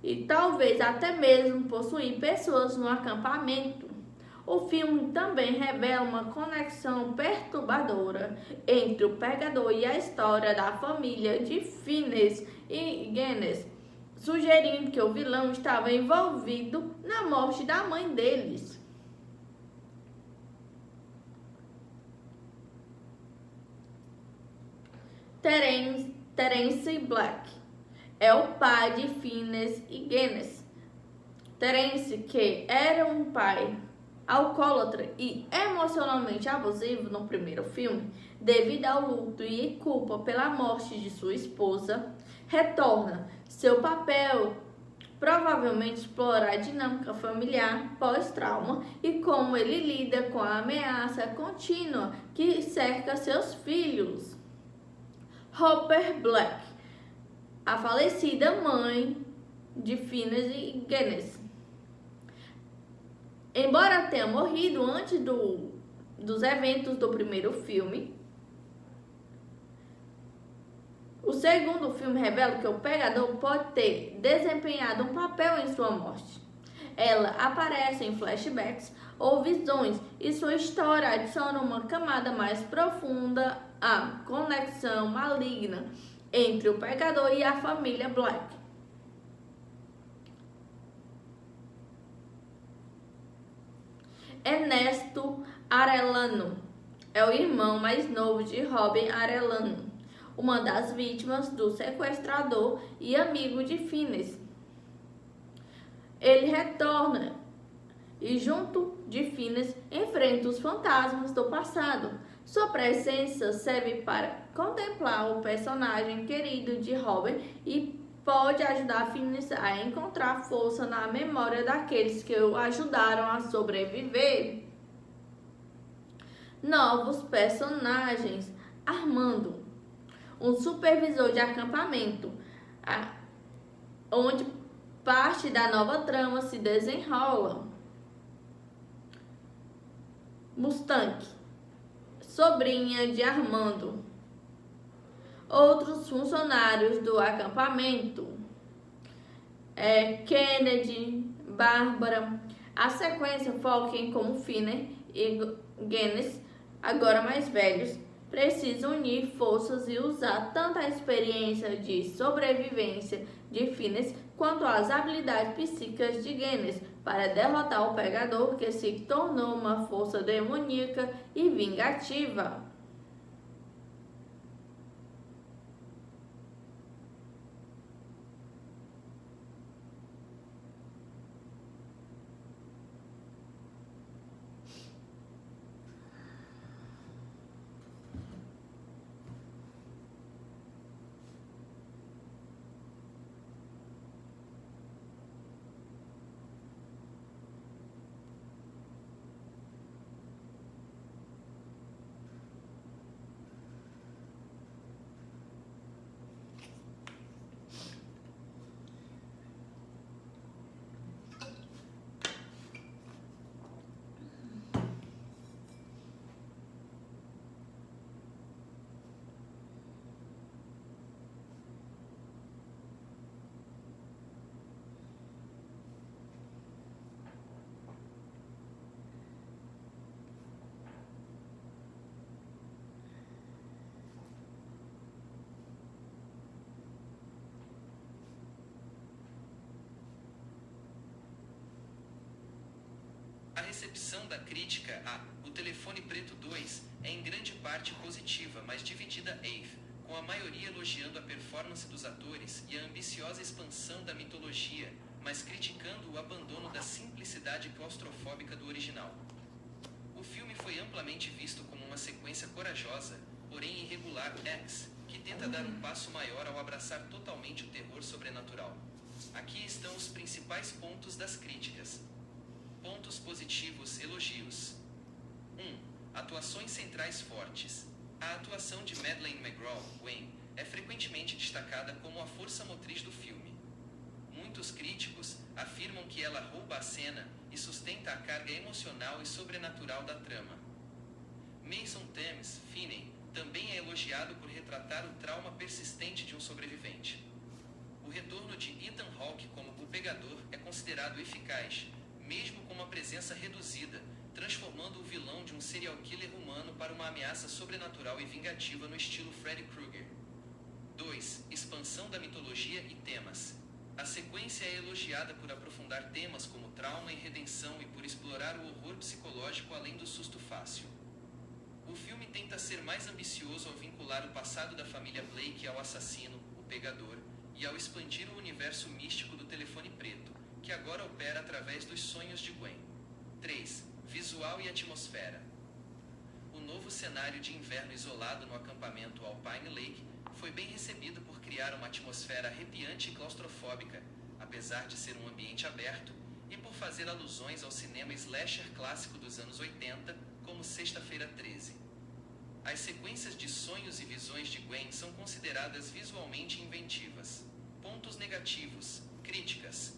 e talvez até mesmo possuir pessoas no acampamento. O filme também revela uma conexão perturbadora entre o Pegador e a história da família de Phineas e Genis, sugerindo que o vilão estava envolvido na morte da mãe deles. Terence Black é o pai de Phineas e Genis. Terence, que era um pai alcoólatra e emocionalmente abusivo no primeiro filme, devido ao luto e culpa pela morte de sua esposa, retorna. Seu papel provavelmente explorar a dinâmica familiar pós-trauma e como ele lida com a ameaça contínua que cerca seus filhos. Hopper Black, a falecida mãe de Phineas e Genis. Embora tenha morrido antes dos eventos do primeiro filme, o segundo filme revela que o Pegador pode ter desempenhado um papel em sua morte. Ela aparece em flashbacks ou visões e sua história adiciona uma camada mais profunda à conexão maligna entre o Pegador e a família Black. Ernesto Arellano é o irmão mais novo de Robin Arellano, uma das vítimas do sequestrador e amigo de Phineas. Ele retorna e, junto de Phineas, enfrenta os fantasmas do passado. Sua presença serve para contemplar o personagem querido de Robin e pode ajudar Phineas a encontrar força na memória daqueles que o ajudaram a sobreviver. Novos personagens. Armando, um supervisor de acampamento, onde parte da nova trama se desenrola. Mustang, sobrinha de Armando. Outros funcionários do acampamento, Kennedy, Bárbara. A sequência foca em como Phineas e Genis, agora mais velhos, precisam unir forças e usar tanto a experiência de sobrevivência de Phineas quanto as habilidades psíquicas de Genis para derrotar o Pegador, que se tornou uma força demoníaca e vingativa. recepção da crítica a O Telefone Preto 2 é em grande parte positiva, mas dividida com a maioria elogiando a performance dos atores e a ambiciosa expansão da mitologia, mas criticando o abandono da simplicidade claustrofóbica do original. O filme foi amplamente visto como uma sequência corajosa, porém irregular, que tenta dar um passo maior ao abraçar totalmente o terror sobrenatural. Aqui estão os principais pontos das críticas. Pontos positivos, elogios. 1. Atuações centrais fortes. A atuação de Madeleine McGraw, Gwen, é frequentemente destacada como a força motriz do filme. Muitos críticos afirmam que ela rouba a cena e sustenta a carga emocional e sobrenatural da trama. Mason Thames, Finney, também é elogiado por retratar o trauma persistente de um sobrevivente. O retorno de Ethan Hawke como o pegador é considerado eficaz, mesmo com uma presença reduzida, transformando o vilão de um serial killer humano para uma ameaça sobrenatural e vingativa no estilo Freddy Krueger. 2. Expansão da mitologia e temas. A sequência é elogiada por aprofundar temas como trauma e redenção e por explorar o horror psicológico além do susto fácil. O filme tenta ser mais ambicioso ao vincular o passado da família Blake ao assassino, o pegador, e ao expandir o universo místico do telefone preto, que agora opera através dos sonhos de Gwen. 3. Visual e atmosfera. O novo cenário de inverno isolado no acampamento Alpine Lake foi bem recebido por criar uma atmosfera arrepiante e claustrofóbica, apesar de ser um ambiente aberto, e por fazer alusões ao cinema slasher clássico dos anos 80, como Sexta-feira 13. As sequências de sonhos e visões de Gwen são consideradas visualmente inventivas. Pontos negativos. Críticas.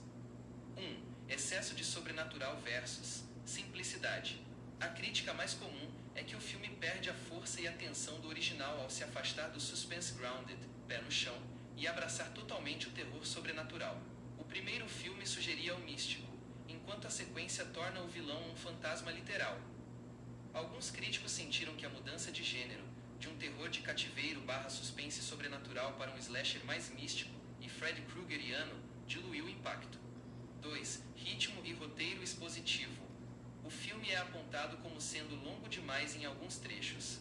1. Excesso de sobrenatural versus simplicidade. A crítica mais comum é que o filme perde a força e a tensão do original ao se afastar do suspense grounded, pé no chão, e abraçar totalmente o terror sobrenatural. O primeiro filme sugeria o místico, enquanto a sequência torna o vilão um fantasma literal. Alguns críticos sentiram que a mudança de gênero, de um terror de cativeiro / suspense sobrenatural para um slasher mais místico e Freddy Kruegeriano, diluiu o impacto. 2. Ritmo e roteiro expositivo. O filme é apontado como sendo longo demais em alguns trechos.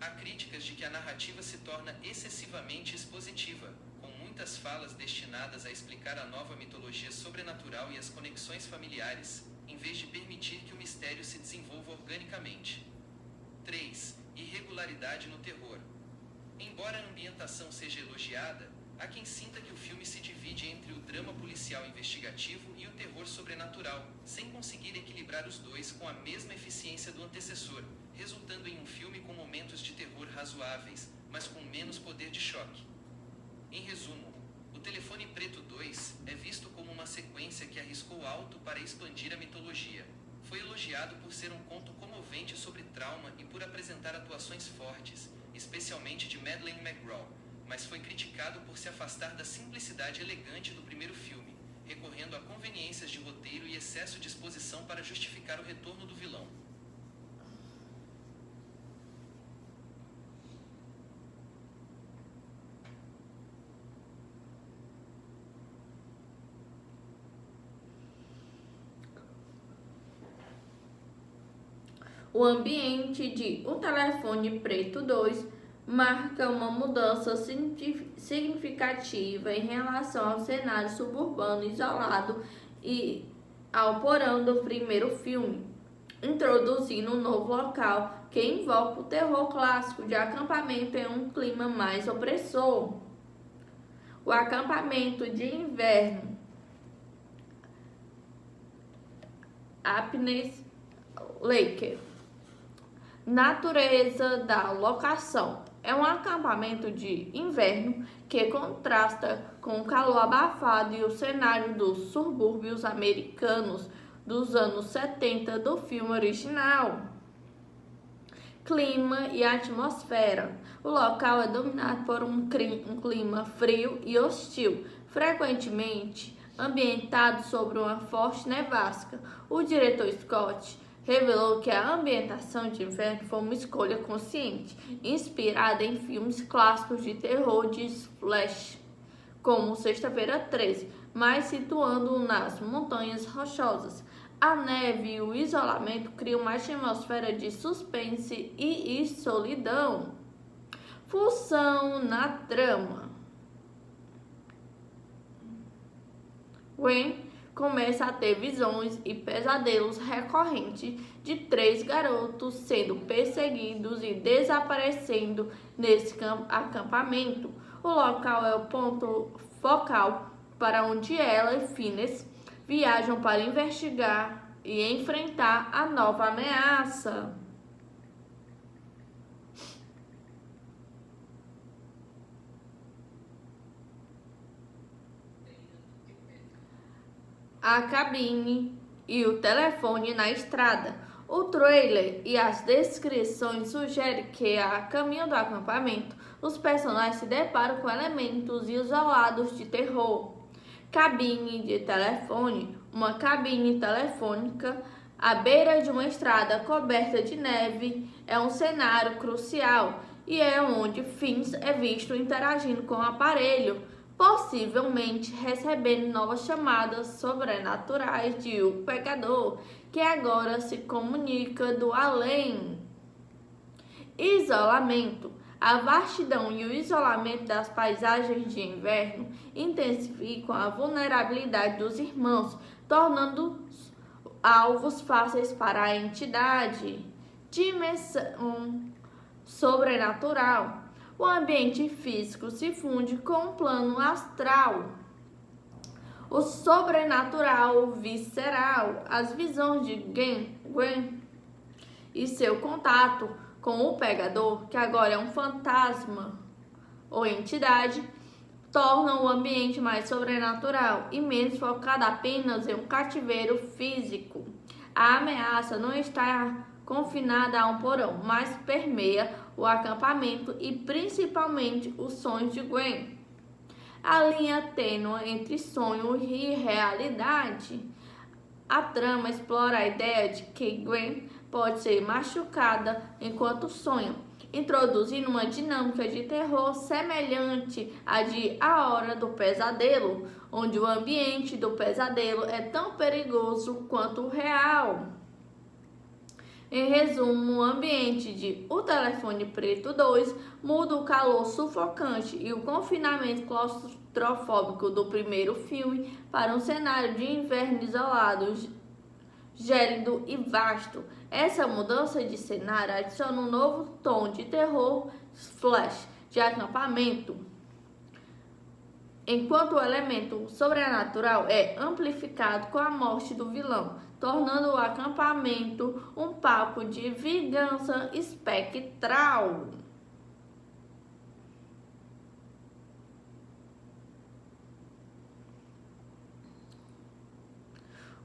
Há críticas de que a narrativa se torna excessivamente expositiva, com muitas falas destinadas a explicar a nova mitologia sobrenatural e as conexões familiares, em vez de permitir que o mistério se desenvolva organicamente. 3. Irregularidade no terror. Embora a ambientação seja elogiada, há quem sinta que o filme se divide entre o drama policial investigativo e o terror sobrenatural, sem conseguir equilibrar os dois com a mesma eficiência do antecessor, resultando em um filme com momentos de terror razoáveis, mas com menos poder de choque. Em resumo, O Telefone Preto 2 é visto como uma sequência que arriscou alto para expandir a mitologia. Foi elogiado por ser um conto comovente sobre trauma e por apresentar atuações fortes, especialmente de Madeleine McGraw, mas foi criticado por se afastar da simplicidade elegante do primeiro filme, recorrendo a conveniências de roteiro e excesso de exposição para justificar o retorno do vilão. O ambiente de O Telefone Preto 2 marca uma mudança significativa em relação ao cenário suburbano isolado e ao porão do primeiro filme, introduzindo um novo local que envolve o terror clássico de acampamento em um clima mais opressor. O acampamento de inverno Alpine Lake. Natureza da locação. É um acampamento de inverno que contrasta com o calor abafado e o cenário dos subúrbios americanos dos anos 70 do filme original. Clima e atmosfera. O local é dominado por um clima frio e hostil, frequentemente ambientado sobre uma forte nevasca. O diretor Scott revelou que a ambientação de inverno foi uma escolha consciente, inspirada em filmes clássicos de terror de splash, como Sexta-feira 13, mas situando-o nas Montanhas Rochosas. A neve e o isolamento criam uma atmosfera de suspense e solidão. Função na trama. Gwen começa a ter visões e pesadelos recorrentes de 3 garotos sendo perseguidos e desaparecendo nesse acampamento. O local é o ponto focal para onde ela e Phineas viajam para investigar e enfrentar a nova ameaça. A cabine e o telefone na estrada. O trailer e as descrições sugerem que, a caminho do acampamento, os personagens se deparam com elementos isolados de terror. Cabine de telefone. Uma cabine telefônica à beira de uma estrada coberta de neve é um cenário crucial e é onde Phineas é visto interagindo com o aparelho, possivelmente recebendo novas chamadas sobrenaturais de O Pegador, que agora se comunica do além. Isolamento. A vastidão e o isolamento das paisagens de inverno intensificam a vulnerabilidade dos irmãos, tornando-os alvos fáceis para a entidade. Dimensão sobrenatural. O ambiente físico se funde com o plano astral. O sobrenatural visceral. As visões de Gwen e seu contato com o Pegador, que agora é um fantasma ou entidade, tornam o ambiente mais sobrenatural e menos focado apenas em um cativeiro físico. A ameaça não está confinada a um porão, mas permeia o acampamento e principalmente os sonhos de Gwen. A linha tênue entre sonho e realidade. A trama explora a ideia de que Gwen pode ser machucada enquanto sonha, introduzindo uma dinâmica de terror semelhante à de A Hora do Pesadelo, onde o ambiente do pesadelo é tão perigoso quanto o real. Em resumo, o ambiente de O Telefone Preto 2 muda o calor sufocante e o confinamento claustrofóbico do primeiro filme para um cenário de inverno isolado, gélido e vasto. Essa mudança de cenário adiciona um novo tom de terror flash de acampamento, enquanto o elemento sobrenatural é amplificado com a morte do vilão, tornando o acampamento um palco de vingança espectral.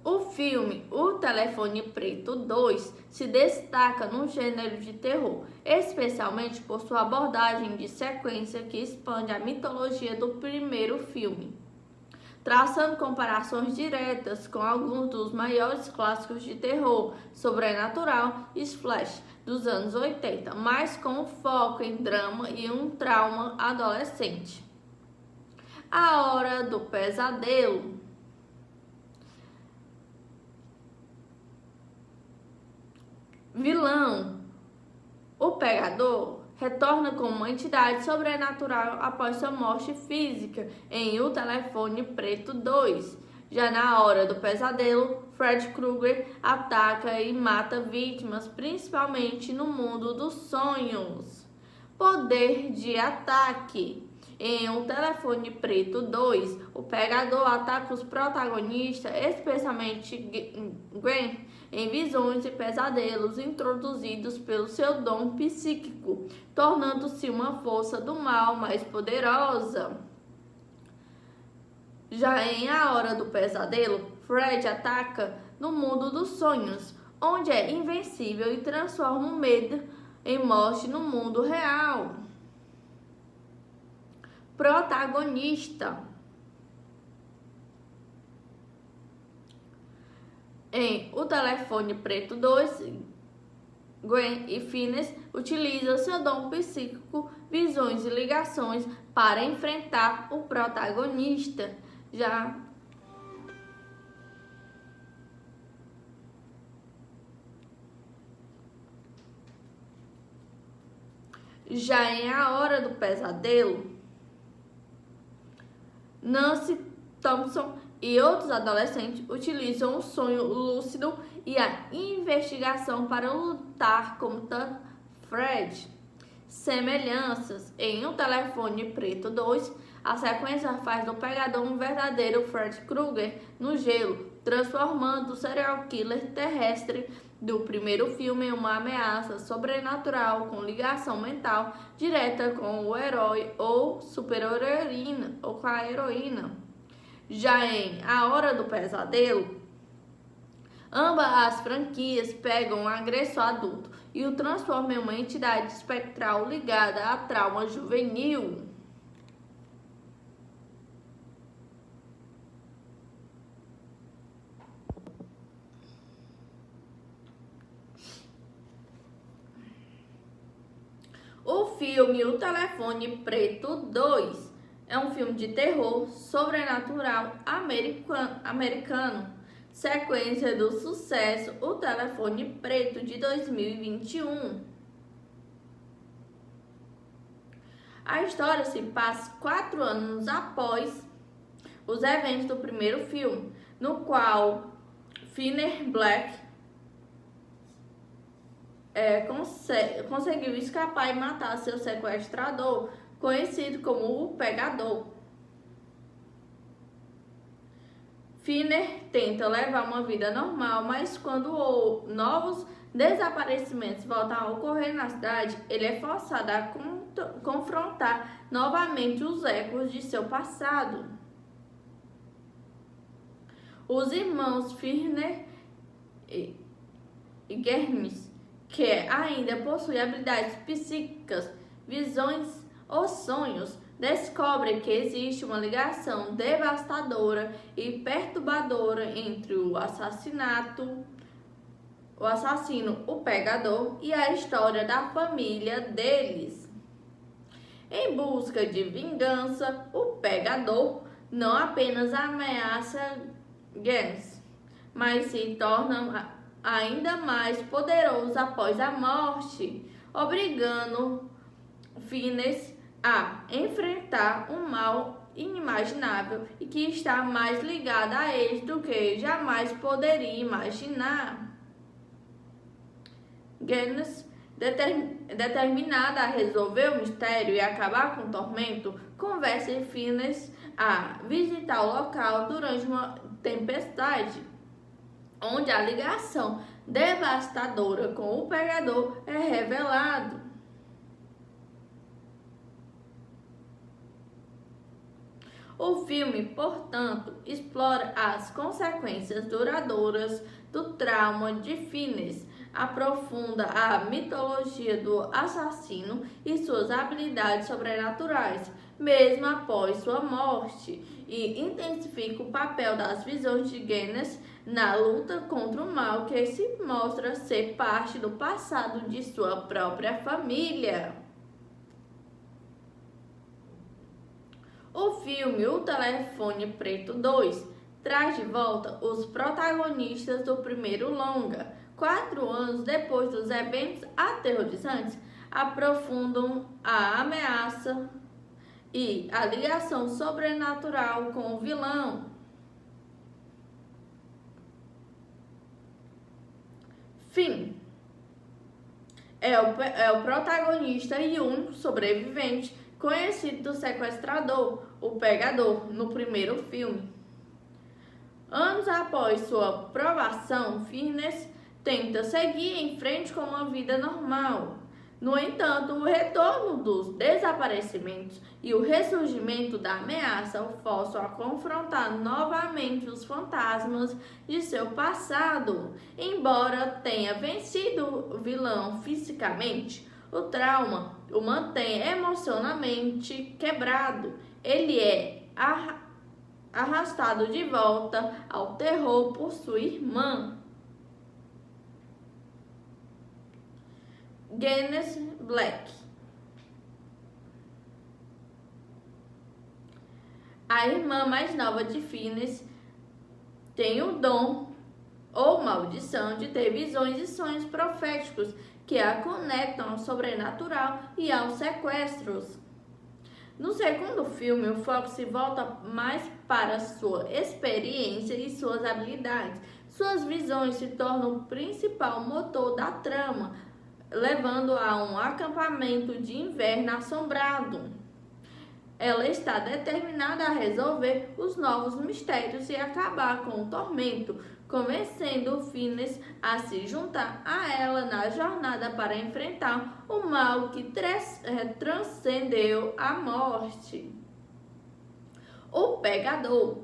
O filme O Telefone Preto 2 se destaca no gênero de terror, especialmente por sua abordagem de sequência que expande a mitologia do primeiro filme, traçando comparações diretas com alguns dos maiores clássicos de terror sobrenatural e splash dos anos 80, mas com foco em drama e um trauma adolescente. A Hora do Pesadelo. Vilão. O Pegador retorna como uma entidade sobrenatural após sua morte física em O Telefone Preto 2. Já na Hora do Pesadelo, Fred Krueger ataca e mata vítimas, principalmente no mundo dos sonhos. Poder de ataque. Em O Telefone Preto 2, o Pegador ataca os protagonistas, especialmente Gwen, em visões e pesadelos introduzidos pelo seu dom psíquico, tornando-se uma força do mal mais poderosa. Já em A Hora do Pesadelo, Fred ataca no mundo dos sonhos, onde é invencível e transforma o medo em morte no mundo real. Protagonista. Em O Telefone Preto 2, Gwen e Phineas utilizam seu dom psíquico, visões e ligações para enfrentar o protagonista. Já Já em A Hora do Pesadelo, Nancy Thompson e outros adolescentes utilizam o sonho lúcido e a investigação para lutar contra Fred. Semelhanças em Um Telefone Preto 2, a sequência faz do pegador um verdadeiro Fred Krueger no gelo, transformando o serial killer terrestre do primeiro filme em uma ameaça sobrenatural com ligação mental direta com o herói ou super-heroína ou com a heroína. Já em A Hora do Pesadelo, ambas as franquias pegam um agressor adulto e o transformam em uma entidade espectral ligada a trauma juvenil. O filme O Telefone Preto 2 é um filme de terror sobrenatural americano, sequência do sucesso O Telefone Preto de 2021. A história se passa 4 anos após os eventos do primeiro filme, no qual Finney Black conseguiu escapar e matar seu sequestrador, conhecido como o Pegador. Finney tenta levar uma vida normal, mas quando novos desaparecimentos voltam a ocorrer na cidade, ele é forçado a confrontar novamente os ecos de seu passado. Os irmãos Finney e Germes, que ainda possuem habilidades psíquicas, visões ou sonhos, descobrem que existe uma ligação devastadora e perturbadora entre o assassino, o Pegador, e a história da família deles. Em busca de vingança, o Pegador não apenas ameaça Gens, mas se torna ainda mais poderoso após a morte, obrigando Finney a enfrentar um mal inimaginável e que está mais ligado a eles do que jamais poderia imaginar. Gens, determinada a resolver o mistério e acabar com o tormento, convence Finney a visitar o local durante uma tempestade, onde a ligação devastadora com o Pegador é revelado. O filme, portanto, explora as consequências duradouras do trauma de Finney, aprofunda a mitologia do assassino e suas habilidades sobrenaturais, mesmo após sua morte, e intensifica o papel das visões de Gens na luta contra o mal que se mostra ser parte do passado de sua própria família. O filme O Telefone Preto 2 traz de volta os protagonistas do primeiro longa. 4 anos depois dos eventos aterrorizantes, aprofundam a ameaça e a ligação sobrenatural com o vilão. Finn é o protagonista e único sobrevivente conhecido do sequestrador, o Pegador, no primeiro filme. Anos após sua provação, Finney tenta seguir em frente com uma vida normal. No entanto, o retorno dos desaparecimentos e o ressurgimento da ameaça o forçam a confrontar novamente os fantasmas de seu passado. Embora tenha vencido o vilão fisicamente, o trauma o mantém emocionalmente quebrado. Ele é arrastado de volta ao terror por sua irmã. Gens Black. A irmã mais nova de Finney tem o dom ou maldição de ter visões e sonhos proféticos que a conectam ao sobrenatural e aos sequestros. No segundo filme, o foco se volta mais para sua experiência e suas habilidades. Suas visões se tornam o principal motor da trama, levando a um acampamento de inverno assombrado. Ela está determinada a resolver os novos mistérios e acabar com o tormento, convencendo Phineas a se juntar a ela na jornada para enfrentar o mal que transcendeu a morte. O Pegador.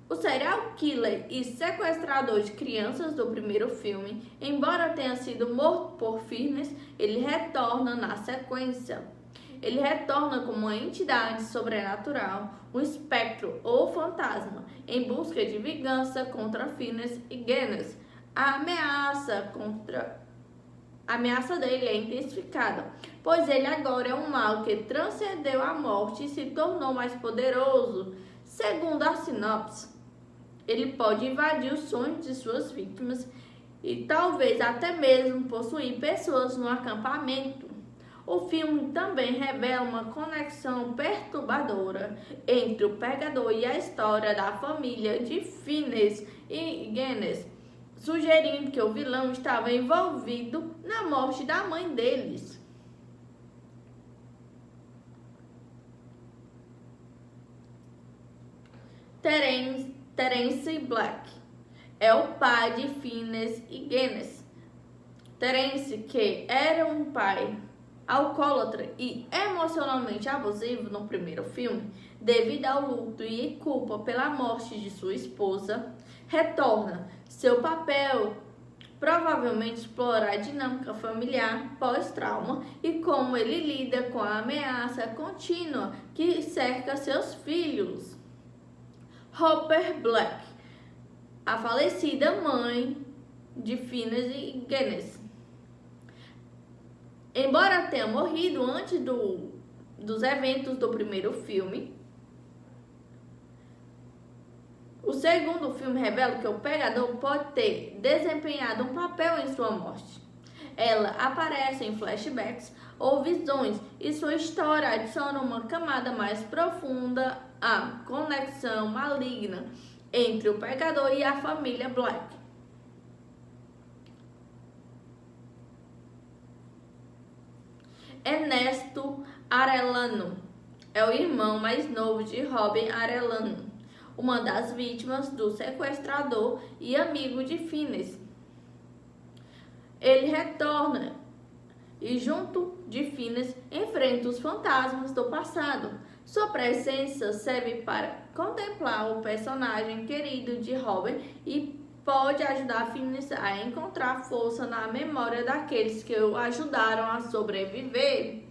O serial killer e sequestrador de crianças do primeiro filme, embora tenha sido morto por Phineas, ele retorna na sequência. Ele retorna como uma entidade sobrenatural, um espectro ou fantasma, em busca de vingança contra Phineas e Genis. A ameaça dele é intensificada, pois ele agora é um mal que transcendeu a morte e se tornou mais poderoso. Segundo a sinopse, ele pode invadir os sonhos de suas vítimas e talvez até mesmo possuir pessoas no acampamento. O filme também revela uma conexão perturbadora entre o Pegador e a história da família de Phineas e Genis, sugerindo que o vilão estava envolvido na morte da mãe deles. Terence Black é o pai de Phineas e Genis. Terence, que era um pai alcoólatra e emocionalmente abusivo no primeiro filme, devido ao luto e culpa pela morte de sua esposa, retorna. Seu papel provavelmente explorar a dinâmica familiar pós-trauma e como ele lida com a ameaça contínua que cerca seus filhos. Hopper Black, a falecida mãe de Phineas e Genis. Embora tenha morrido antes dos eventos do primeiro filme, o segundo filme revela que o Pegador pode ter desempenhado um papel em sua morte. Ela aparece em flashbacks ou visões e sua história adiciona uma camada mais profunda à conexão maligna entre o Pegador e a família Black. Ernesto Arellano é o irmão mais novo de Robin Arellano, uma das vítimas do sequestrador e amigo de Phineas. Ele retorna e, junto de Phineas, enfrenta os fantasmas do passado. Sua presença serve para contemplar o personagem querido de Robin e pode ajudar Phineas a encontrar força na memória daqueles que o ajudaram a sobreviver.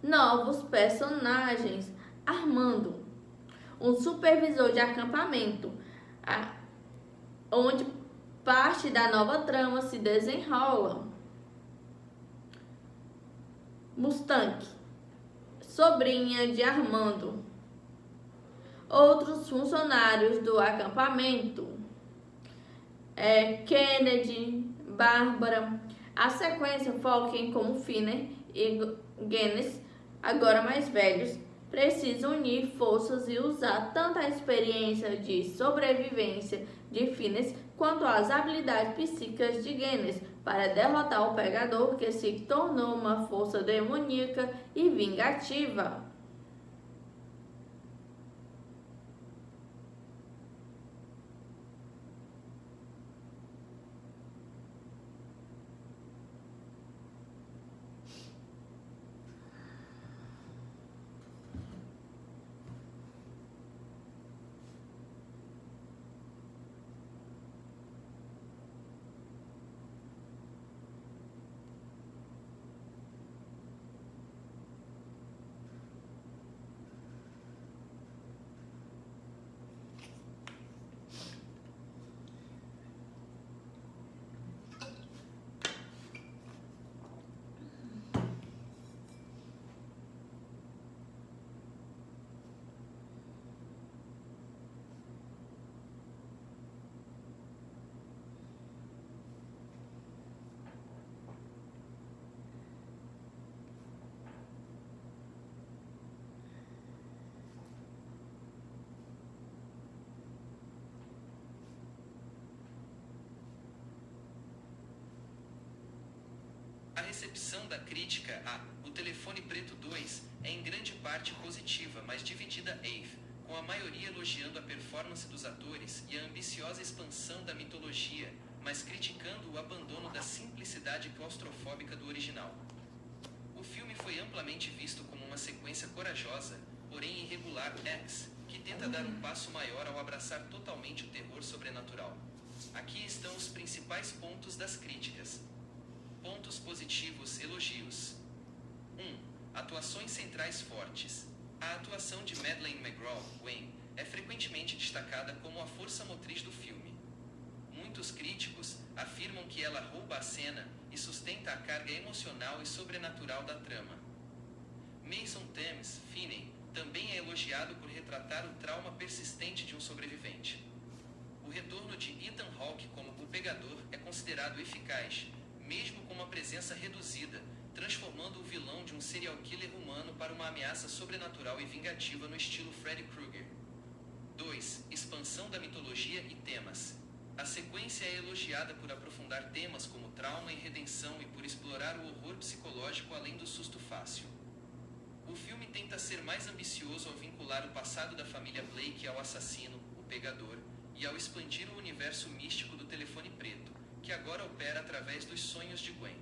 Novos personagens. Armando, um supervisor de acampamento, onde parte da nova trama se desenrola. Mustang, sobrinha de Armando. Outros funcionários do acampamento, Kennedy, Bárbara. A sequência foca em como Phineas e Genis, agora mais velhos, precisam unir forças e usar tanto a experiência de sobrevivência de Phineas quanto as habilidades psíquicas de Genis para derrotar o Pegador, que se tornou uma força demoníaca e vingativa. recepção da crítica a O Telefone Preto 2 é em grande parte positiva, mas dividida com a maioria elogiando a performance dos atores e a ambiciosa expansão da mitologia, mas criticando o abandono da simplicidade claustrofóbica do original. O filme foi amplamente visto como uma sequência corajosa, porém irregular, que tenta dar um passo maior ao abraçar totalmente o terror sobrenatural. Aqui estão os principais pontos das críticas. Pontos positivos, elogios. 1. Atuações centrais fortes. A atuação de Madeleine McGraw, Gwen, é frequentemente destacada como a força motriz do filme. Muitos críticos afirmam que ela rouba a cena e sustenta a carga emocional e sobrenatural da trama. Mason Thames, Finney, também é elogiado por retratar o trauma persistente de um sobrevivente. O retorno de Ethan Hawke como o pegador é considerado eficaz, mesmo com uma presença reduzida, transformando o vilão de um serial killer humano para uma ameaça sobrenatural e vingativa no estilo Freddy Krueger. 2. Expansão da mitologia e temas. A sequência é elogiada por aprofundar temas como trauma e redenção e por explorar o horror psicológico além do susto fácil. O filme tenta ser mais ambicioso ao vincular o passado da família Blake ao assassino, o pegador, e ao expandir o universo místico do telefone preto, que agora opera através dos sonhos de Gwen.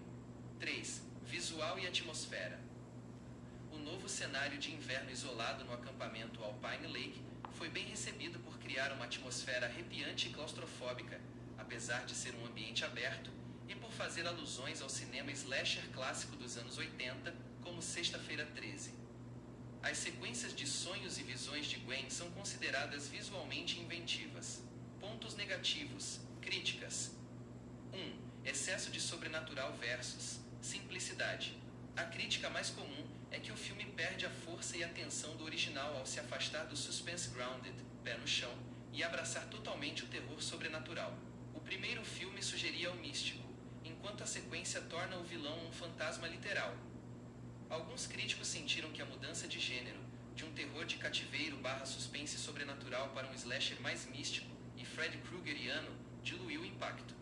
3. Visual e atmosfera. O novo cenário de inverno isolado no acampamento Alpine Lake foi bem recebido por criar uma atmosfera arrepiante e claustrofóbica, apesar de ser um ambiente aberto, e por fazer alusões ao cinema slasher clássico dos anos 80, como Sexta-feira 13. As sequências de sonhos e visões de Gwen são consideradas visualmente inventivas. Pontos negativos. Críticas. 1. Excesso de sobrenatural versus simplicidade. A crítica mais comum é que o filme perde a força e a tensão do original ao se afastar do suspense grounded, pé no chão, e abraçar totalmente o terror sobrenatural. O primeiro filme sugeria o místico, enquanto a sequência torna o vilão um fantasma literal. Alguns críticos sentiram que a mudança de gênero, de um terror de cativeiro / suspense sobrenatural para um slasher mais místico e Freddy Kruegeriano, diluiu o impacto.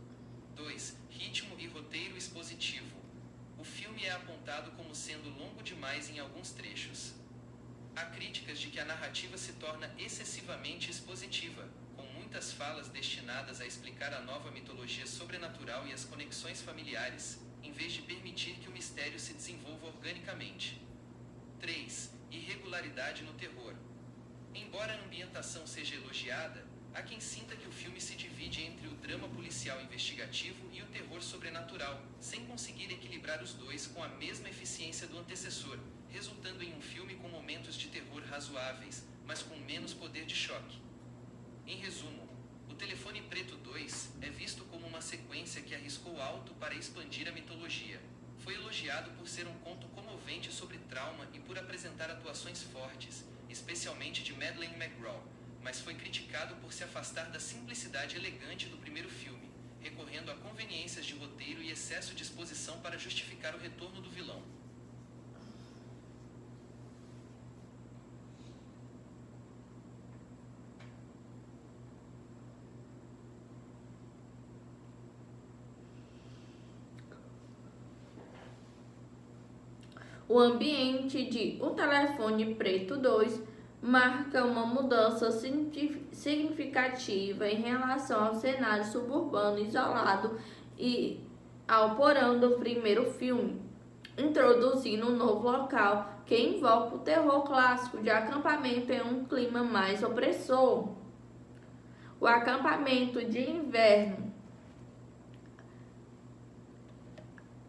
2. Ritmo e roteiro expositivo. O filme é apontado como sendo longo demais em alguns trechos. Há críticas de que a narrativa se torna excessivamente expositiva, com muitas falas destinadas a explicar a nova mitologia sobrenatural e as conexões familiares, em vez de permitir que o mistério se desenvolva organicamente. 3. Irregularidade no terror. Embora a ambientação seja elogiada, há quem sinta que o filme se divide entre o drama policial investigativo e o terror sobrenatural, sem conseguir equilibrar os dois com a mesma eficiência do antecessor, resultando em um filme com momentos de terror razoáveis, mas com menos poder de choque. Em resumo, O Telefone Preto 2 é visto como uma sequência que arriscou alto para expandir a mitologia. Foi elogiado por ser um conto comovente sobre trauma e por apresentar atuações fortes, especialmente de Madeleine McGraw, mas foi criticado por se afastar da simplicidade elegante do primeiro filme, recorrendo a conveniências de roteiro e excesso de exposição para justificar o retorno do vilão. O ambiente de O Telefone Preto 2 marca uma mudança significativa em relação ao cenário suburbano isolado e ao porão do primeiro filme, introduzindo um novo local que invoca o terror clássico de acampamento em um clima mais opressor. O acampamento de inverno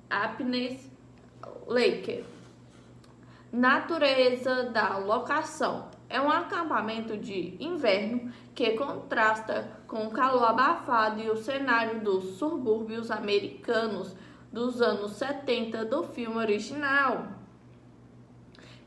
Alpine Lake. Natureza da locação. É um acampamento de inverno que contrasta com o calor abafado e o cenário dos subúrbios americanos dos anos 70 do filme original.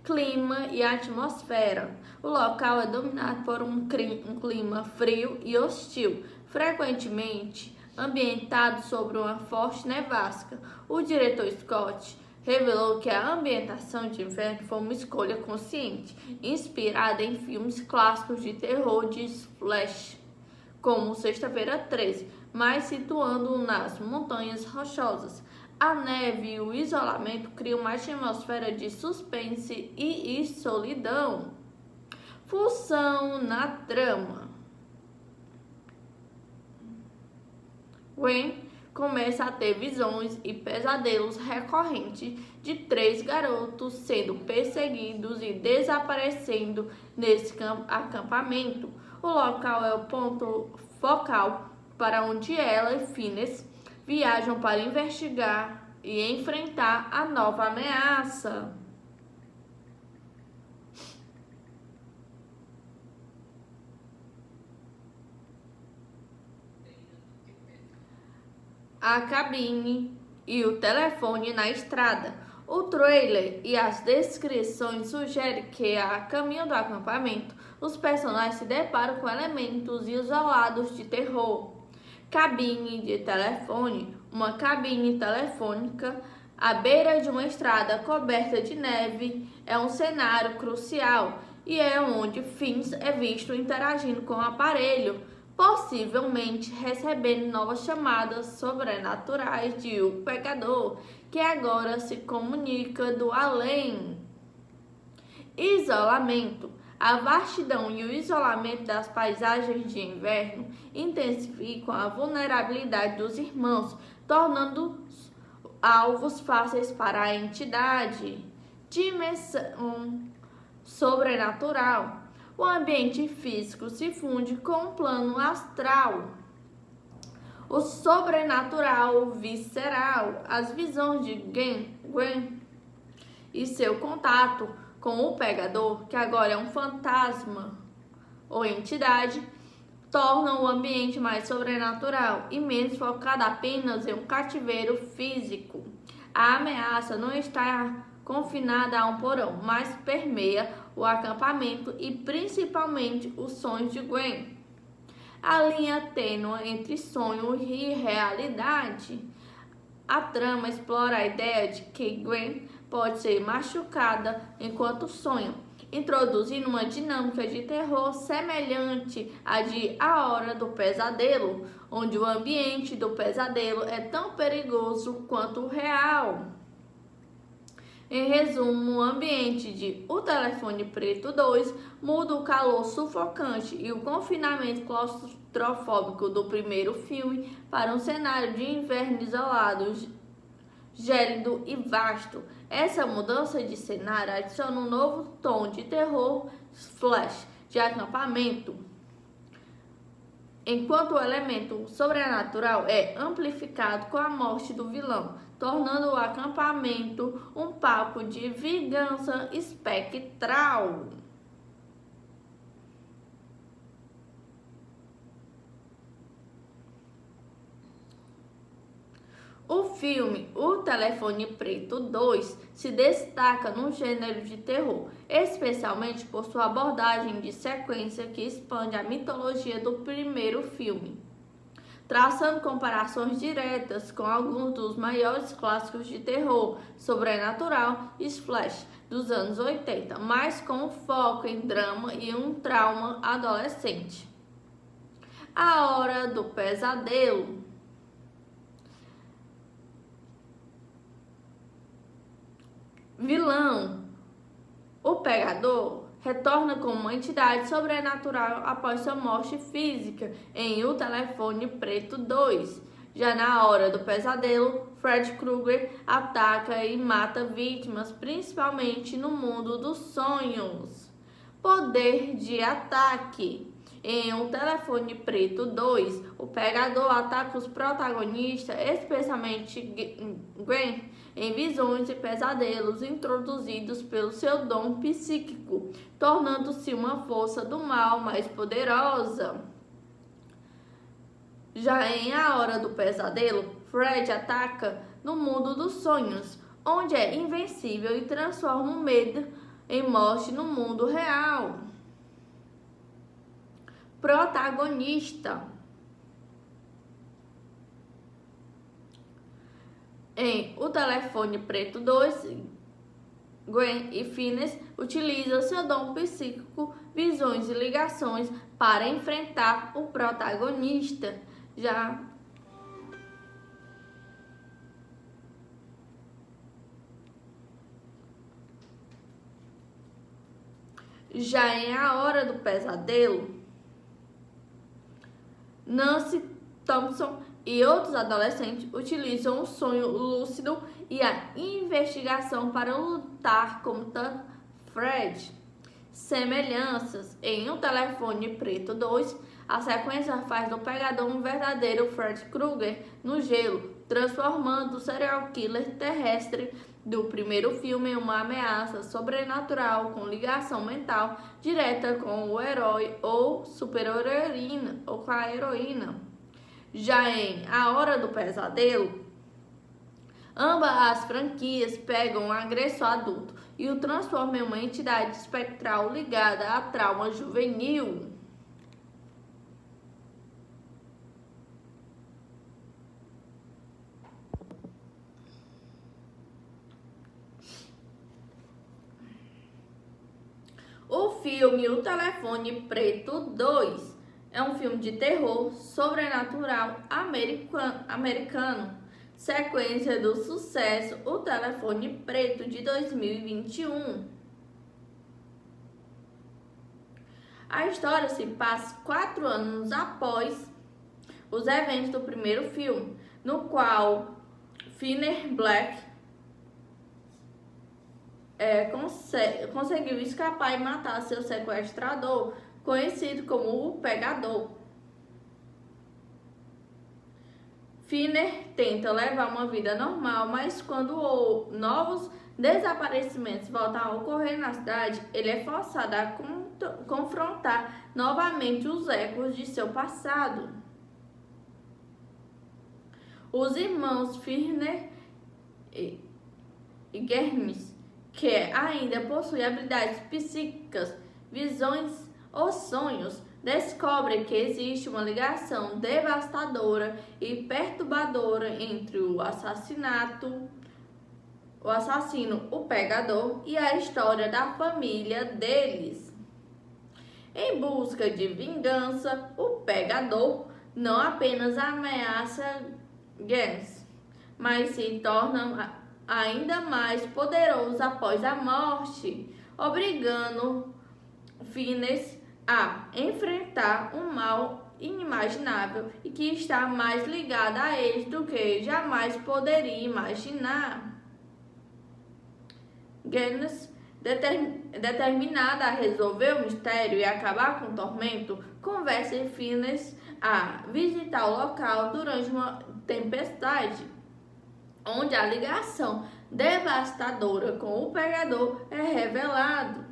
Clima e atmosfera. O local é dominado por um clima frio e hostil, frequentemente ambientado sobre uma forte nevasca. O diretor Scott revelou que a ambientação de inverno foi uma escolha consciente, inspirada em filmes clássicos de terror de splash, como Sexta-feira 13, mas situando-o nas Montanhas Rochosas. A neve e o isolamento criam uma atmosfera de suspense e solidão. Função na trama. Gwen começa a ter visões e pesadelos recorrentes de 3 garotos sendo perseguidos e desaparecendo nesse acampamento. O local é o ponto focal para onde ela e Phineas viajam para investigar e enfrentar a nova ameaça. A cabine e o telefone na estrada. O trailer e as descrições sugerem que, a caminho do acampamento, os personagens se deparam com elementos isolados de terror. Cabine de telefone. Uma cabine telefônica à beira de uma estrada coberta de neve é um cenário crucial e é onde Finn's é visto interagindo com o aparelho, possivelmente recebendo novas chamadas sobrenaturais de O Pegador, que agora se comunica do além. Isolamento. A vastidão e o isolamento das paisagens de inverno intensificam a vulnerabilidade dos irmãos, tornando-os alvos fáceis para a entidade. Dimensão sobrenatural. O ambiente físico se funde com o plano astral. O sobrenatural visceral. As visões de Gwen e seu contato com o Pegador, que agora é um fantasma ou entidade, tornam o ambiente mais sobrenatural e menos focado apenas em um cativeiro físico. A ameaça não está confinada a um porão, mas permeia o acampamento e principalmente os sonhos de Gwen. A linha tênue entre sonho e realidade. A trama explora a ideia de que Gwen pode ser machucada enquanto sonha, introduzindo uma dinâmica de terror semelhante à de A Hora do Pesadelo, onde o ambiente do pesadelo é tão perigoso quanto o real. Em resumo, o ambiente de O Telefone Preto 2 muda o calor sufocante e o confinamento claustrofóbico do primeiro filme para um cenário de inverno isolado, gélido e vasto. Essa mudança de cenário adiciona um novo tom de terror flash de acampamento, enquanto o elemento sobrenatural é amplificado com a morte do vilão, tornando o acampamento um palco de vingança espectral. O filme O Telefone Preto 2 se destaca no gênero de terror, especialmente por sua abordagem de sequência que expande a mitologia do primeiro filme, traçando comparações diretas com alguns dos maiores clássicos de terror sobrenatural e splash dos anos 80, mas com foco em drama e um trauma adolescente. A Hora do Pesadelo. Vilão. O Pegador retorna como uma entidade sobrenatural após sua morte física em O Telefone Preto 2. Já na Hora do Pesadelo, Fred Krueger ataca e mata vítimas, principalmente no mundo dos sonhos. Poder de ataque. Em O Telefone Preto 2, o Pegador ataca os protagonistas, especialmente Gwen, em visões e pesadelos introduzidos pelo seu dom psíquico, tornando-se uma força do mal mais poderosa. Já em A Hora do Pesadelo, Fred ataca no mundo dos sonhos, onde é invencível e transforma o medo em morte no mundo real. Protagonista. Em O Telefone Preto 2, Gwen e Phineas utilizam seu dom psíquico, visões e ligações para enfrentar o protagonista. Já Já em A Hora do Pesadelo, Nancy Thompson e outros adolescentes utilizam o sonho lúcido e a investigação para lutar contra Fred. Semelhanças em Um Telefone Preto 2, a sequência faz do pegador um verdadeiro Fred Krueger no gelo, transformando o serial killer terrestre do primeiro filme em uma ameaça sobrenatural com ligação mental direta com o herói ou super-heroína ou com a heroína. Já em A Hora do Pesadelo, ambas as franquias pegam um agressor adulto e o transformam em uma entidade espectral ligada a trauma juvenil. O filme O Telefone Preto 2 é um filme de terror sobrenatural americano, sequência do sucesso O Telefone Preto de 2021. A história se passa 4 anos após os eventos do primeiro filme, no qual Fenner Black conseguiu escapar e matar seu sequestrador, conhecido como o Pegador. Fenner tenta levar uma vida normal, mas quando novos desaparecimentos voltam a ocorrer na cidade, ele é forçado a confrontar novamente os ecos de seu passado. Os irmãos Fenner e Germes, que ainda possui habilidades psíquicas, visões ou sonhos, descobrem que existe uma ligação devastadora e perturbadora entre o assassino, o Pegador, e a história da família deles. Em busca de vingança, o Pegador não apenas ameaça Gens, mas se torna ainda mais poderoso após a morte, obrigando Fenner a enfrentar um mal inimaginável e que está mais ligado a eles do que jamais poderia imaginar. Gens, determinada a resolver o mistério e acabar com o tormento, convence Fenner a visitar o local durante uma tempestade, onde a ligação devastadora com o Pegador é revelado.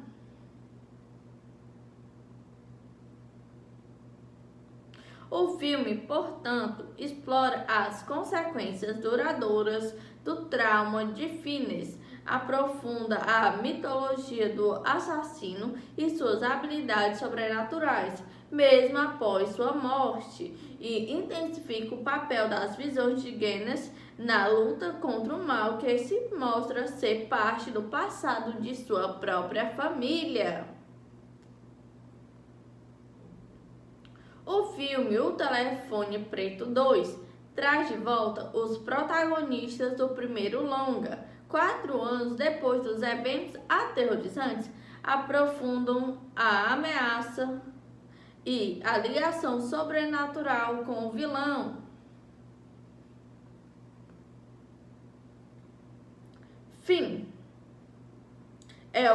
O filme, portanto, explora as consequências duradouras do trauma de Fenner, aprofunda a mitologia do assassino e suas habilidades sobrenaturais, mesmo após sua morte, e intensifica o papel das visões de Gens na luta contra o mal que se mostra ser parte do passado de sua própria família. O filme O Telefone Preto 2 traz de volta os protagonistas do primeiro longa. 4 anos depois dos eventos aterrorizantes, aprofundam a ameaça e a ligação sobrenatural com o vilão. Finn é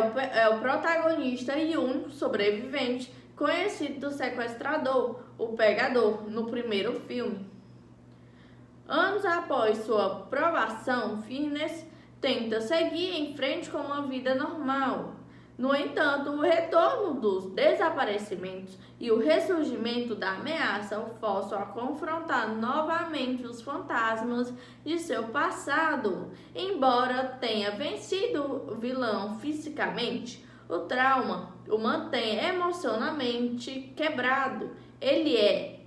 o protagonista e único sobrevivente conhecido do sequestrador, o Pegador, no primeiro filme. Anos após sua provação, Fenner tenta seguir em frente com uma vida normal. No entanto, o retorno dos desaparecimentos e o ressurgimento da ameaça o forçam a confrontar novamente os fantasmas de seu passado. Embora tenha vencido o vilão fisicamente, o trauma o mantém emocionalmente quebrado. Ele é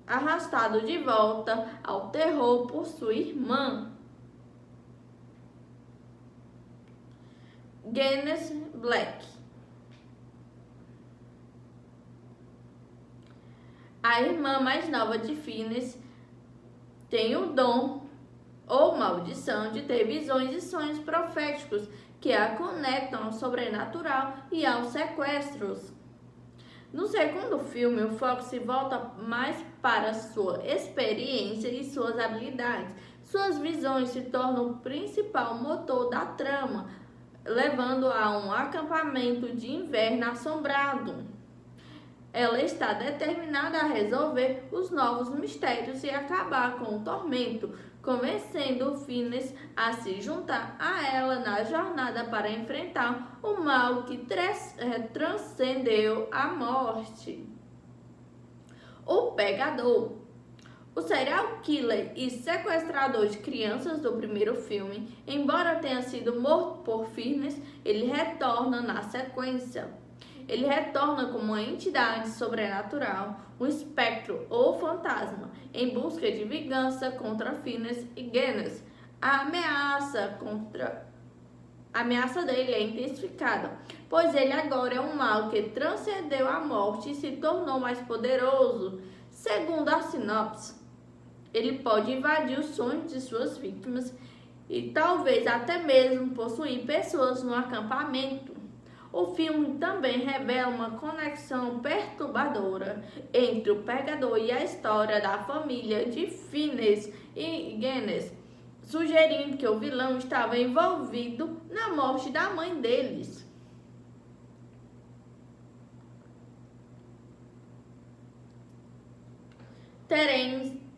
arrastado de volta ao terror por sua irmã. Gens Black. A irmã mais nova de Fenner tem o dom ou maldição de ter visões e sonhos proféticos que a conectam ao sobrenatural e aos sequestros. No segundo filme, o foco se volta mais para sua experiência e suas habilidades. Suas visões se tornam o principal motor da trama, levando a um acampamento de inverno assombrado. Ela está determinada a resolver os novos mistérios e acabar com o tormento, convencendo Phineas a se juntar a ela na jornada para enfrentar o mal que transcendeu a morte. O Pegador. O serial killer e sequestrador de crianças do primeiro filme, embora tenha sido morto por Phineas, ele retorna na sequência. Ele retorna como uma entidade sobrenatural, um espectro ou fantasma, em busca de vingança contra Phineas e Genis. A ameaça dele é intensificada, pois ele agora é um mal que transcendeu a morte e se tornou mais poderoso. Segundo a sinopse, ele pode invadir os sonhos de suas vítimas e talvez até mesmo possuir pessoas no acampamento. O filme também revela uma conexão perturbadora entre o Pegador e a história da família de Phineas e Genis, sugerindo que o vilão estava envolvido na morte da mãe deles.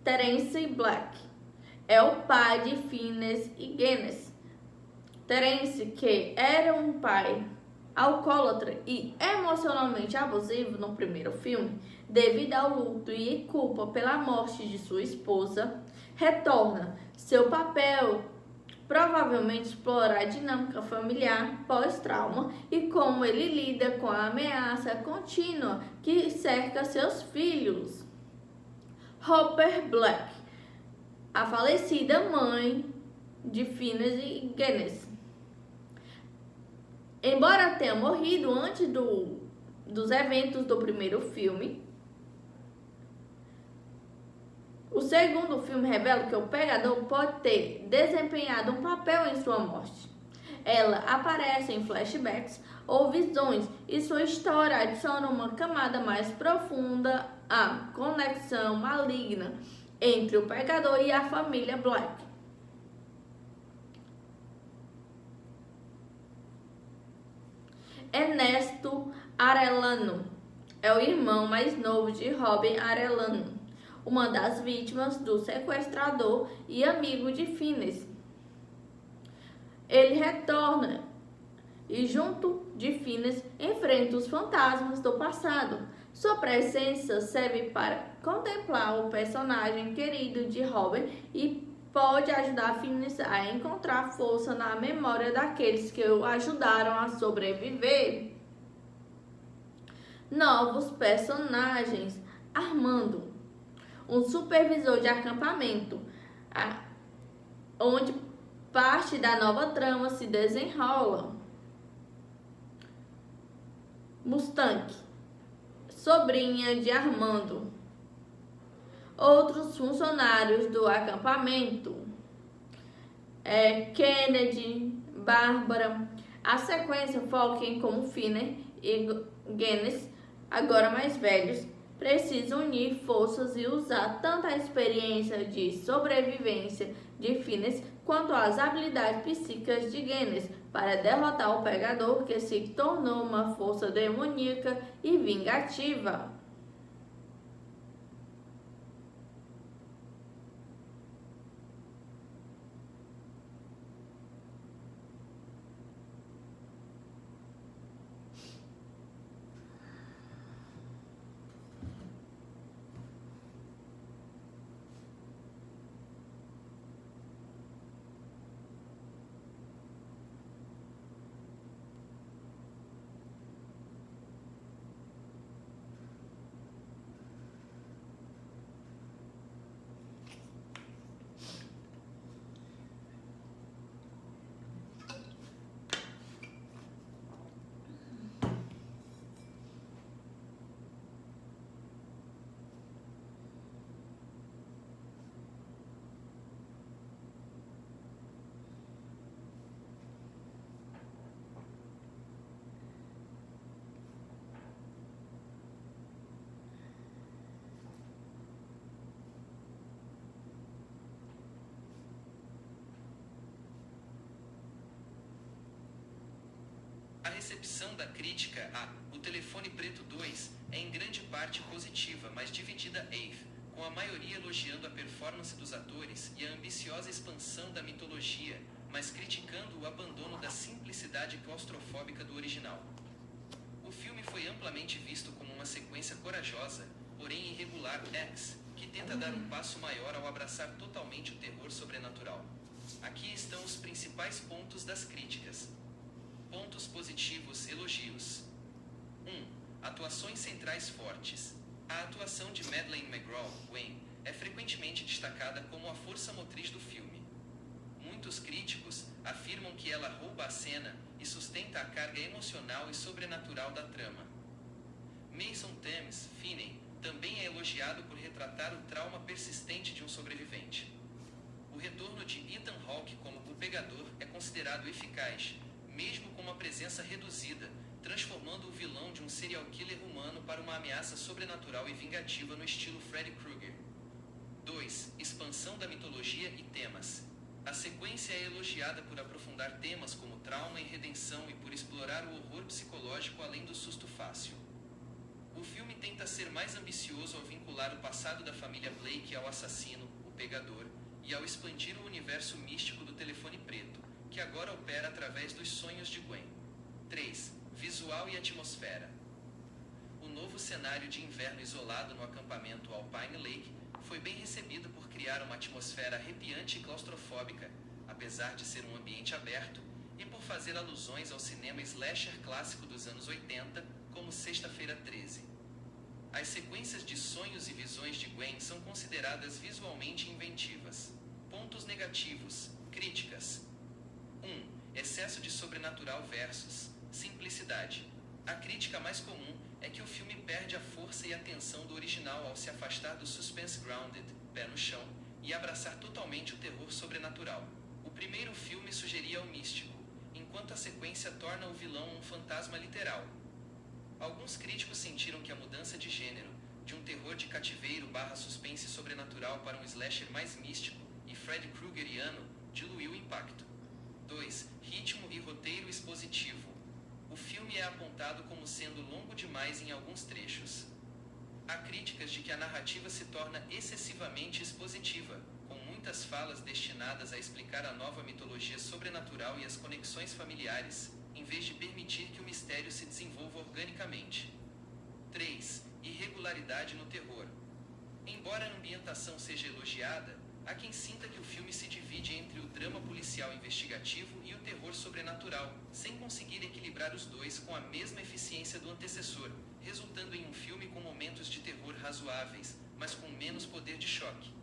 Terence Black é o pai de Phineas e Genis. Terence, que era um pai alcoólatra e emocionalmente abusivo no primeiro filme, devido ao luto e culpa pela morte de sua esposa, retorna. Seu papel provavelmente explorar a dinâmica familiar pós-trauma e como ele lida com a ameaça contínua que cerca seus filhos. Hopper Black, a falecida mãe de Phineas e Genis. Embora tenha morrido antes dos eventos do primeiro filme, o segundo filme revela que o Pegador pode ter desempenhado um papel em sua morte. Ela aparece em flashbacks ou visões e sua história adiciona uma camada mais profunda à conexão maligna entre o Pegador e a família Black. Ernesto Arellano é o irmão mais novo de Robin Arellano, uma das vítimas do sequestrador e amigo de Phineas. Ele retorna e, junto de Phineas, enfrenta os fantasmas do passado. Sua presença serve para contemplar o personagem querido de Robin e pode ajudar Phineas a encontrar força na memória daqueles que o ajudaram a sobreviver. Novos personagens. Armando, um supervisor de acampamento, onde parte da nova trama se desenrola. Mustang, sobrinha de Armando. Outros funcionários do acampamento, Kennedy, Bárbara. A sequência foca em como Phineas e Genis, agora mais velhos, precisam unir forças e usar tanto a experiência de sobrevivência de Phineas quanto as habilidades psíquicas de Genis para derrotar o Pegador, que se tornou uma força demoníaca e vingativa. recepção da crítica a O Telefone Preto 2 é em grande parte positiva, mas dividida com a maioria elogiando a performance dos atores e a ambiciosa expansão da mitologia, mas criticando o abandono da simplicidade claustrofóbica do original. O filme foi amplamente visto como uma sequência corajosa, porém irregular, que tenta dar um passo maior ao abraçar totalmente o terror sobrenatural. Aqui estão os principais pontos das críticas. Pontos positivos, elogios. 1. Atuações centrais fortes. A atuação de Madeleine McGraw, Gwen, é frequentemente destacada como a força motriz do filme. Muitos críticos afirmam que ela rouba a cena e sustenta a carga emocional e sobrenatural da trama. Mason Thames, Finney, também é elogiado por retratar o trauma persistente de um sobrevivente. O retorno de Ethan Hawke como o pegador é considerado eficaz, mesmo com uma presença reduzida, transformando o vilão de um serial killer humano para uma ameaça sobrenatural e vingativa no estilo Freddy Krueger. 2. Expansão da mitologia e temas. A sequência é elogiada por aprofundar temas como trauma e redenção e por explorar o horror psicológico além do susto fácil. O filme tenta ser mais ambicioso ao vincular o passado da família Blake ao assassino, o pegador, e ao expandir o universo místico do telefone preto, que agora opera através dos sonhos de Gwen. 3. Visual e atmosfera. O novo cenário de inverno isolado no acampamento Alpine Lake foi bem recebido por criar uma atmosfera arrepiante e claustrofóbica, apesar de ser um ambiente aberto, e por fazer alusões ao cinema slasher clássico dos anos 80, como Sexta-feira 13. As sequências de sonhos e visões de Gwen são consideradas visualmente inventivas. Pontos negativos. Críticas. 1. Excesso de sobrenatural versus simplicidade. A crítica mais comum é que o filme perde a força e a tensão do original ao se afastar do suspense grounded, pé no chão, e abraçar totalmente o terror sobrenatural. O primeiro filme sugeria o místico, enquanto a sequência torna o vilão um fantasma literal. Alguns críticos sentiram que a mudança de gênero, de um terror de cativeiro / suspense sobrenatural para um slasher mais místico e Freddy Kruegeriano, diluiu o impacto. 2. Ritmo e roteiro expositivo. O filme é apontado como sendo longo demais em alguns trechos. Há críticas de que a narrativa se torna excessivamente expositiva, com muitas falas destinadas a explicar a nova mitologia sobrenatural e as conexões familiares, em vez de permitir que o mistério se desenvolva organicamente. 3. Irregularidade no terror. Embora a ambientação seja elogiada, há quem sinta que o filme se divide entre o drama policial investigativo e o terror sobrenatural, sem conseguir equilibrar os dois com a mesma eficiência do antecessor, resultando em um filme com momentos de terror razoáveis, mas com menos poder de choque.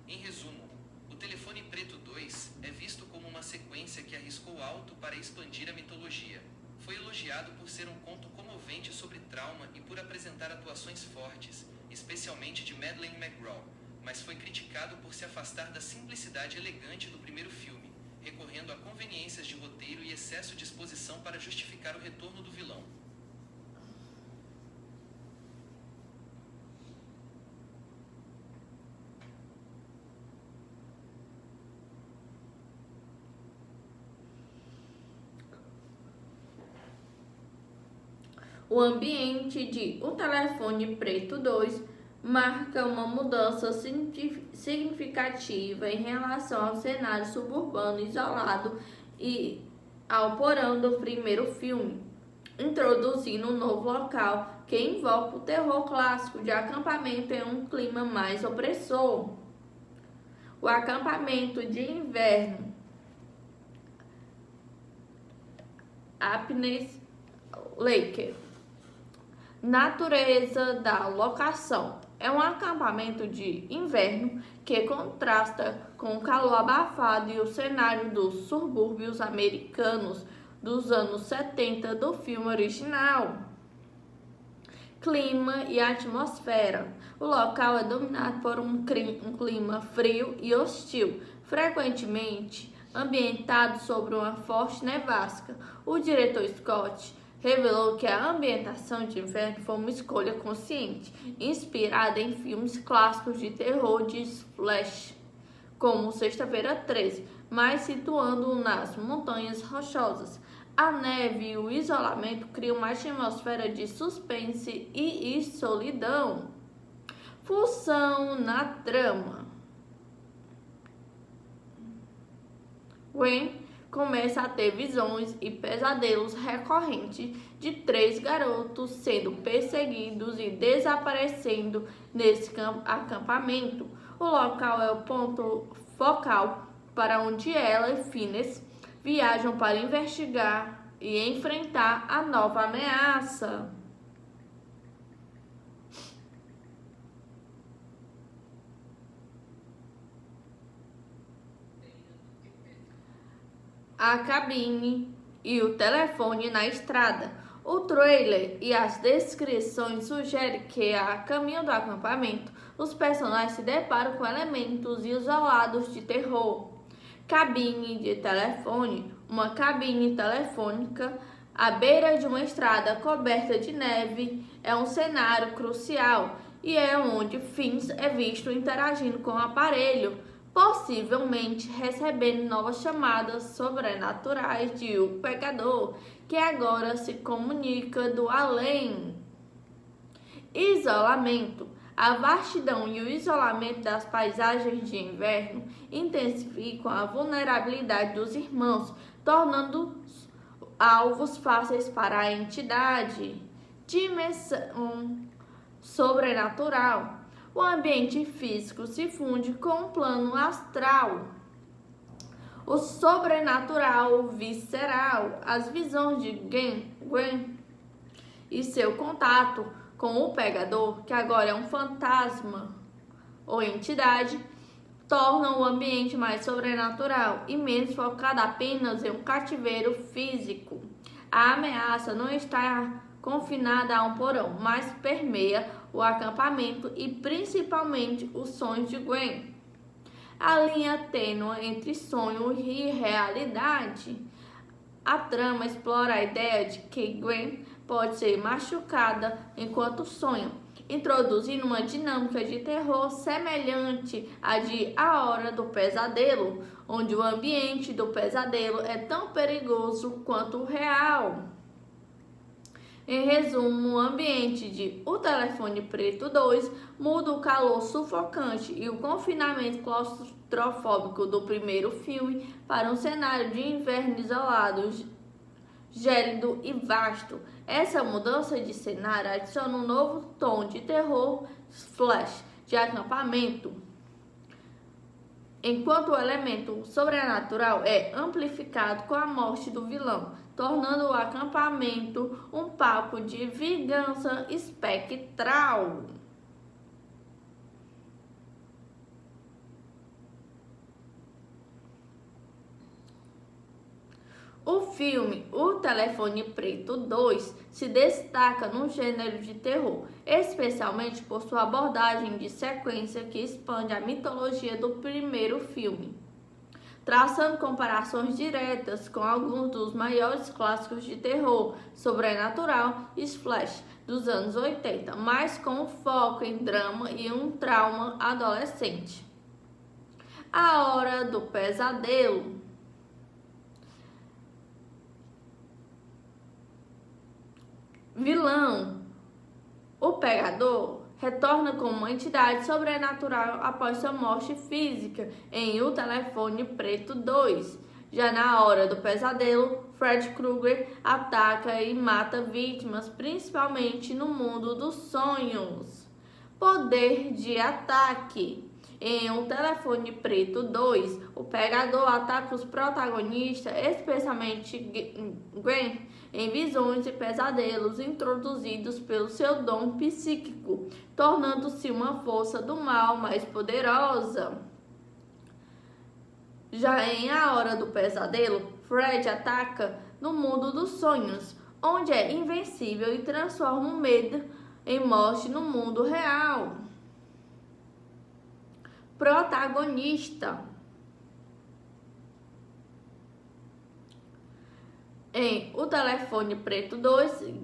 Em resumo, O Telefone Preto 2 é visto como uma sequência que arriscou alto para expandir a mitologia. Foi elogiado por ser um conto comovente sobre trauma e por apresentar atuações fortes, especialmente de Madeleine McGraw, mas foi criticado por se afastar da simplicidade elegante do primeiro filme, recorrendo a conveniências de roteiro e excesso de exposição para justificar o retorno do vilão. O ambiente de O Telefone Preto 2 marca uma mudança significativa em relação ao cenário suburbano isolado e ao porão do primeiro filme, introduzindo um novo local que invoca o terror clássico de acampamento em um clima mais opressor. O acampamento de inverno Alpine Lake. Natureza da locação. É um acampamento de inverno que contrasta com o calor abafado e o cenário dos subúrbios americanos dos anos 70 do filme original. Clima e atmosfera. O local é dominado por um clima frio e hostil, frequentemente ambientado sobre uma forte nevasca. O diretor Scott revelou que a ambientação de inverno foi uma escolha consciente, inspirada em filmes clássicos de terror de splash, como Sexta-feira 13, mas situando-o nas Montanhas Rochosas. A neve e o isolamento criam uma atmosfera de suspense e solidão. Função na trama. Gwen começa a ter visões e pesadelos recorrentes de 3 garotos sendo perseguidos e desaparecendo nesse acampamento. O local é o ponto focal para onde ela e Phineas viajam para investigar e enfrentar a nova ameaça. A cabine e o telefone na estrada. O trailer e as descrições sugerem que, a caminho do acampamento, os personagens se deparam com elementos isolados de terror. Cabine de telefone. Uma cabine telefônica à beira de uma estrada coberta de neve é um cenário crucial e é onde Finn's é visto interagindo com o aparelho, possivelmente recebendo novas chamadas sobrenaturais de O Pegador, que agora se comunica do além. Isolamento. A vastidão e o isolamento das paisagens de inverno intensificam a vulnerabilidade dos irmãos, tornando-os alvos fáceis para a entidade. Dimensão sobrenatural. O ambiente físico se funde com o plano astral. O sobrenatural visceral. As visões de Gwen e seu contato com o Pegador, que agora é um fantasma ou entidade, tornam o ambiente mais sobrenatural e menos focado apenas em um cativeiro físico. A ameaça não está confinada a um porão, mas permeia o acampamento e principalmente os sonhos de Gwen. A linha tênue entre sonho e realidade. A trama explora a ideia de que Gwen pode ser machucada enquanto sonha, introduzindo uma dinâmica de terror semelhante à de A Hora do Pesadelo, onde o ambiente do pesadelo é tão perigoso quanto o real. Em resumo, o ambiente de O Telefone Preto 2 muda o calor sufocante e o confinamento claustrofóbico do primeiro filme para um cenário de inverno isolado, gélido e vasto. Essa mudança de cenário adiciona um novo tom de terror flash de acampamento, enquanto o elemento sobrenatural é amplificado com a morte do vilão, tornando o acampamento um palco de vingança espectral. O filme O Telefone Preto 2 se destaca no gênero de terror, especialmente por sua abordagem de sequência que expande a mitologia do primeiro filme, traçando comparações diretas com alguns dos maiores clássicos de terror sobrenatural e splash dos anos 80, mas com foco em drama e um trauma adolescente. A Hora do Pesadelo. Vilão. O Pegador retorna como uma entidade sobrenatural após sua morte física em O Telefone Preto 2. Já na Hora do Pesadelo, Fred Krueger ataca e mata vítimas, principalmente no mundo dos sonhos. Poder de ataque. Em O Telefone Preto 2, o Pegador ataca os protagonistas, especialmente Gwen, em visões e pesadelos introduzidos pelo seu dom psíquico, tornando-se uma força do mal mais poderosa. Já em A Hora do Pesadelo, Fred ataca no mundo dos sonhos, onde é invencível e transforma o medo em morte no mundo real. Protagonista. Em O Telefone Preto 2,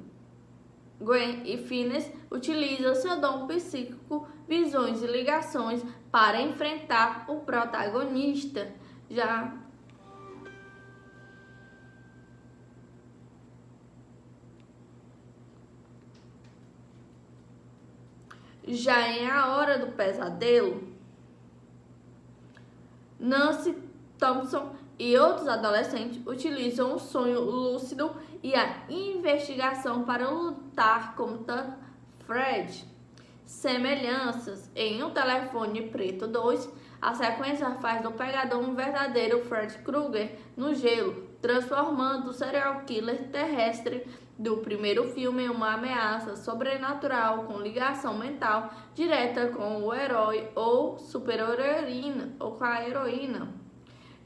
Gwen e Phineas utilizam seu dom psíquico, visões e ligações para enfrentar o protagonista. Já Já em A Hora do Pesadelo, Nancy Thompson e outros adolescentes utilizam o sonho lúcido e a investigação para lutar contra Fred. Semelhanças em Um Telefone Preto 2, a sequência faz do pegador um verdadeiro Fred Krueger no gelo, transformando o serial killer terrestre do primeiro filme em uma ameaça sobrenatural com ligação mental direta com o herói ou super-heroína ou com a heroína.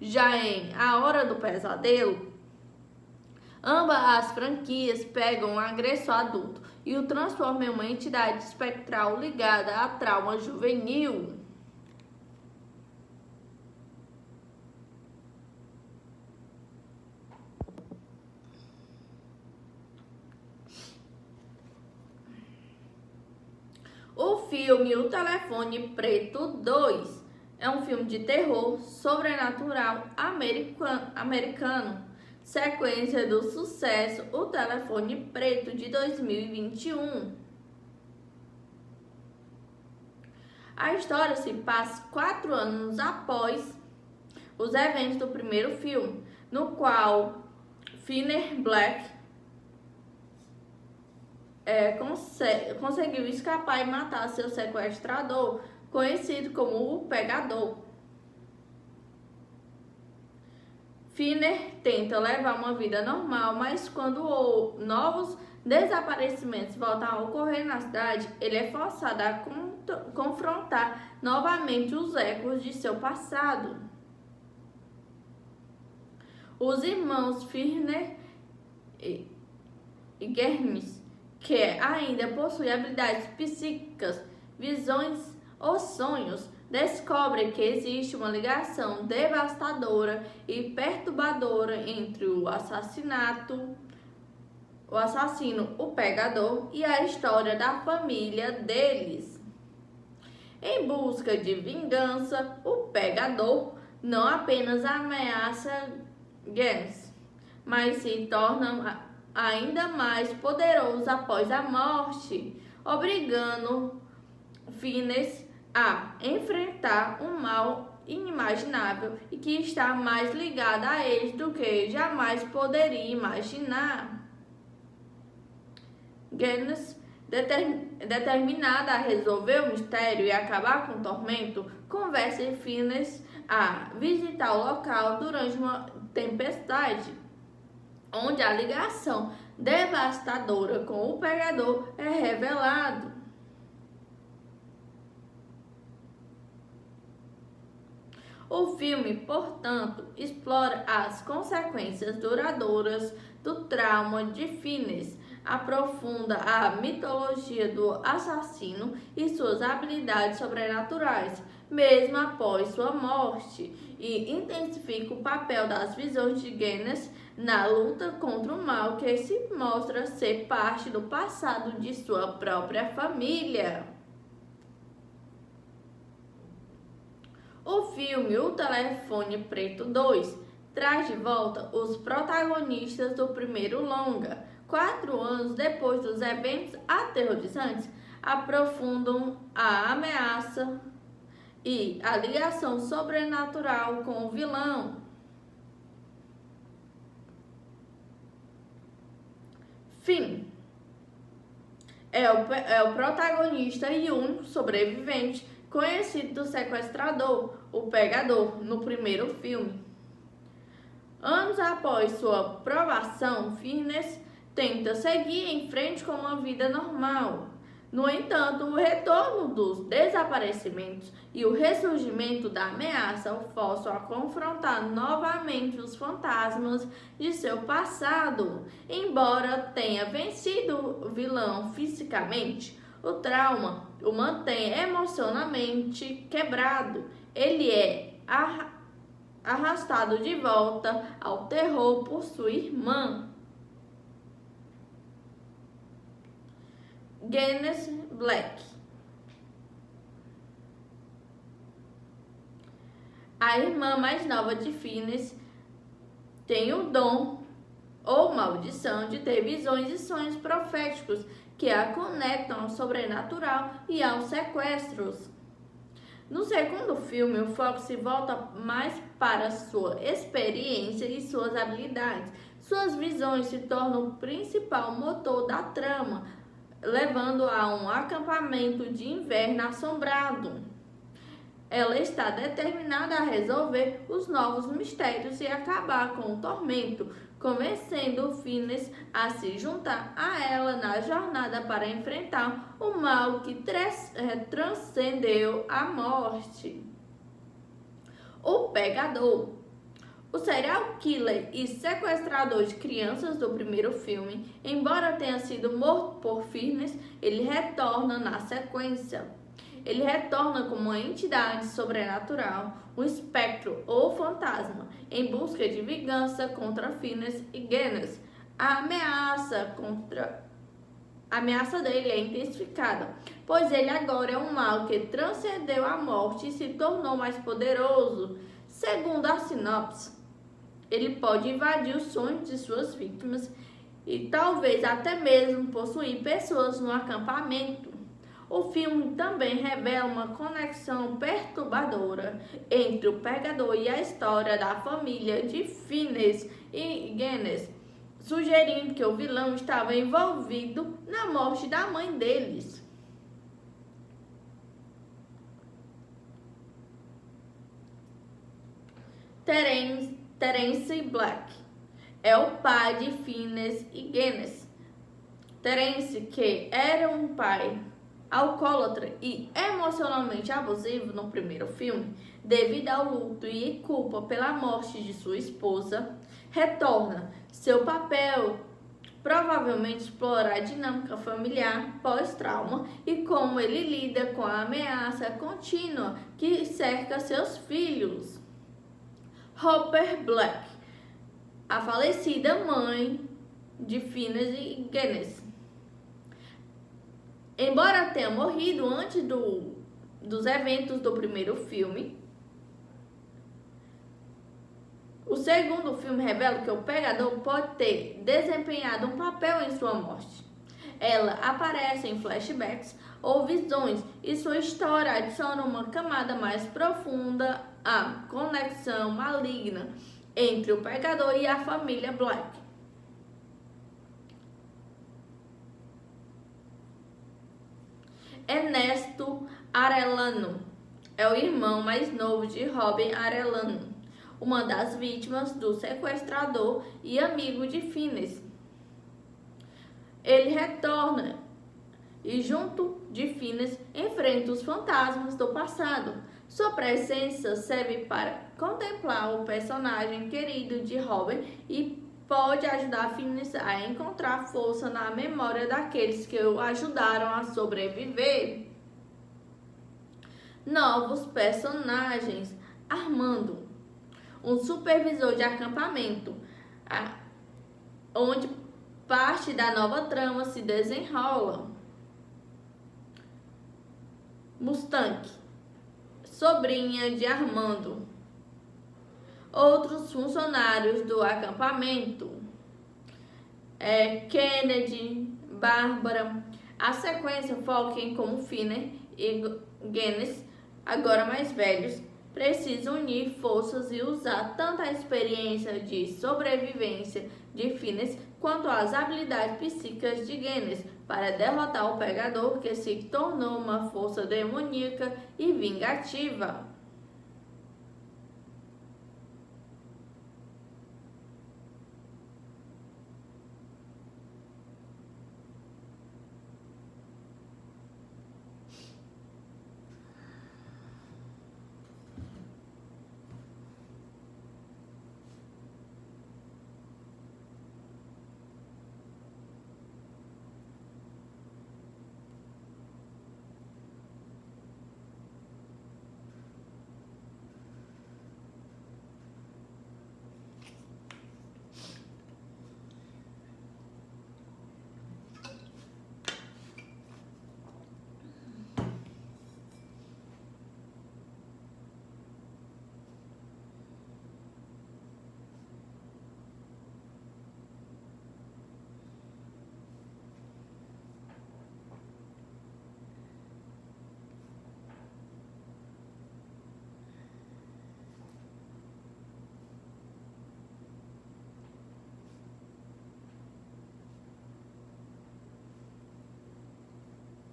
Já em A Hora do Pesadelo, ambas as franquias pegam um agressor adulto e o transformam em uma entidade espectral ligada a trauma juvenil. O filme O Telefone Preto 2 é um filme de terror sobrenatural americano, sequência do sucesso O Telefone Preto de 2021. A história se passa 4 anos após os eventos do primeiro filme, no qual Finney Black conseguiu escapar e matar seu sequestrador, conhecido como o Pegador. Finney tenta levar uma vida normal, mas quando novos desaparecimentos voltam a ocorrer na cidade, ele é forçado a confrontar novamente os ecos de seu passado. Os irmãos Finney e Germes, que ainda possuem habilidades psíquicas, visões ou sonhos, descobrem que existe uma ligação devastadora e perturbadora entre o assassino, o Pegador, e a história da família deles. Em busca de vingança, o Pegador não apenas ameaça Gens, mas se torna ainda mais poderoso após a morte, obrigando Finney a enfrentar um mal inimaginável e que está mais ligado a eles do que jamais poderia imaginar. Gens, determinada a resolver o mistério e acabar com o tormento, convence Finney a visitar o local durante uma tempestade, onde a ligação devastadora com o Pegador é revelado. O filme, portanto, explora as consequências duradouras do trauma de Finney, aprofunda a mitologia do assassino e suas habilidades sobrenaturais, mesmo após sua morte, e intensifica o papel das visões de Gens na luta contra o mal que se mostra ser parte do passado de sua própria família. O filme O Telefone Preto 2 traz de volta os protagonistas do primeiro longa. 4 anos depois dos eventos aterrorizantes, aprofundam a ameaça e a ligação sobrenatural com o vilão. Finn é o protagonista e único sobrevivente conhecido do sequestrador, o Pegador, no primeiro filme. Anos após sua provação, Finney tenta seguir em frente com uma vida normal. No entanto, o retorno dos desaparecimentos e o ressurgimento da ameaça o forçam a confrontar novamente os fantasmas de seu passado. Embora tenha vencido o vilão fisicamente, o trauma o mantém emocionalmente quebrado. Ele é arrastado de volta ao terror por sua irmã. Gens Black. A irmã mais nova de Finney tem o dom ou maldição de ter visões e sonhos proféticos que a conectam ao sobrenatural e aos sequestros. No segundo filme, o foco se volta mais para sua experiência e suas habilidades. Suas visões se tornam o principal motor da trama, levando a um acampamento de inverno assombrado. Ela está determinada a resolver os novos mistérios e acabar com o tormento, convencendo Phineas a se juntar a ela na jornada para enfrentar o mal que transcendeu a morte. O Pegador. O serial killer e sequestrador de crianças do primeiro filme, embora tenha sido morto por Phineas, ele retorna na sequência. Ele retorna como uma entidade sobrenatural, um espectro ou fantasma, em busca de vingança contra Phineas e Genis. A ameaça dele é intensificada, pois ele agora é um mal que transcendeu a morte e se tornou mais poderoso. Segundo a sinopse, ele pode invadir os sonhos de suas vítimas e talvez até mesmo possuir pessoas no acampamento. O filme também revela uma conexão perturbadora entre o Pegador e a história da família de Phineas e Genis, sugerindo que o vilão estava envolvido na morte da mãe deles. Terence Black é o pai de Phineas e Genis. Terence, que era um pai alcoólatra e emocionalmente abusivo no primeiro filme, devido ao luto e culpa pela morte de sua esposa, retorna. Seu papel provavelmente explorar a dinâmica familiar pós-trauma e como ele lida com a ameaça contínua que cerca seus filhos. Hopper Black, a falecida mãe de Phineas e Genis. Embora tenha morrido antes dos eventos do primeiro filme, o segundo filme revela que o Pegador pode ter desempenhado um papel em sua morte. Ela aparece em flashbacks ou visões e sua história adiciona uma camada mais profunda à conexão maligna entre o Pegador e a família Black. Ernesto Arellano é o irmão mais novo de Robin Arellano, uma das vítimas do sequestrador e amigo de Phineas. Ele retorna e, junto de Phineas, enfrenta os fantasmas do passado. Sua presença serve para contemplar o personagem querido de Robin e pode ajudar Phineas a encontrar força na memória daqueles que o ajudaram a sobreviver. Novos personagens. Armando, um supervisor de acampamento, onde parte da nova trama se desenrola. Mustang, sobrinha de Armando. Outros funcionários do acampamento, Kennedy, Bárbara. A sequência foca em como Phineas e Genis, agora mais velhos, precisam unir forças e usar tanto a experiência de sobrevivência de Phineas quanto as habilidades psíquicas de Genis para derrotar o Pegador, que se tornou uma força demoníaca e vingativa.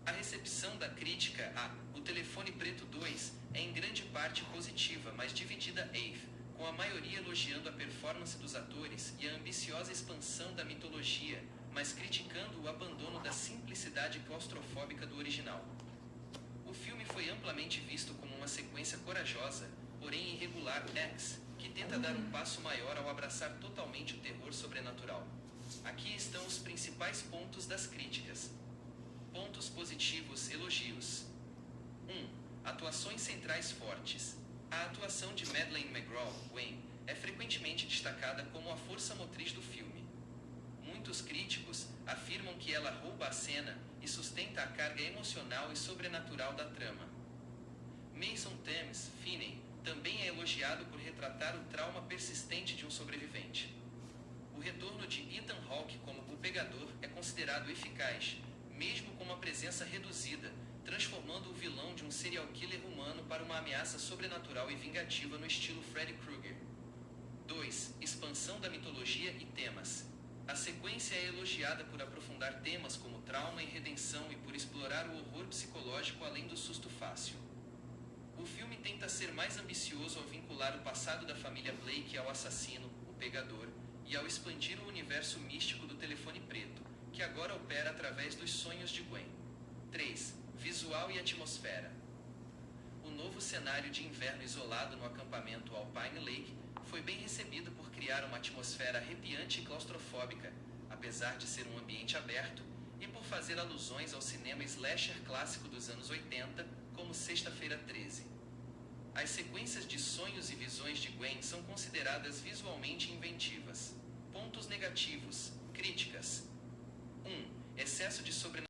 A recepção da crítica a O Telefone Preto 2 é em grande parte positiva, mas dividida com a maioria elogiando a performance dos atores e a ambiciosa expansão da mitologia, mas criticando o abandono da simplicidade claustrofóbica do original. O filme foi amplamente visto como uma sequência corajosa, porém irregular, que tenta dar um passo maior ao abraçar totalmente o terror sobrenatural. Aqui estão os principais pontos das críticas. Pontos positivos, elogios. 1. Atuações centrais fortes. A atuação de Madeleine McGraw, Gwen, é frequentemente destacada como a força motriz do filme. Muitos críticos afirmam que ela rouba a cena e sustenta a carga emocional e sobrenatural da trama. Mason Thames, Finney, também é elogiado por retratar o trauma persistente de um sobrevivente. O retorno de Ethan Hawke como o Pegador é considerado eficaz, mesmo com uma presença reduzida, transformando o vilão de um serial killer humano para uma ameaça sobrenatural e vingativa no estilo Freddy Krueger. 2. Expansão da mitologia e temas. A sequência é elogiada por aprofundar temas como trauma e redenção e por explorar o horror psicológico além do susto fácil. O filme tenta ser mais ambicioso ao vincular o passado da família Blake ao assassino, o Pegador, e ao expandir o universo místico do Telefone Preto, que agora opera através dos sonhos de Gwen. 3. Visual e atmosfera. O novo cenário de inverno isolado no acampamento Alpine Lake foi bem recebido por criar uma atmosfera arrepiante e claustrofóbica, apesar de ser um ambiente aberto, e por fazer alusões ao cinema slasher clássico dos anos 80, como Sexta-feira 13. As sequências de sonhos e visões de Gwen são consideradas visualmente inventivas. Pontos negativos. Críticas. 1. Excesso de sobrenatural.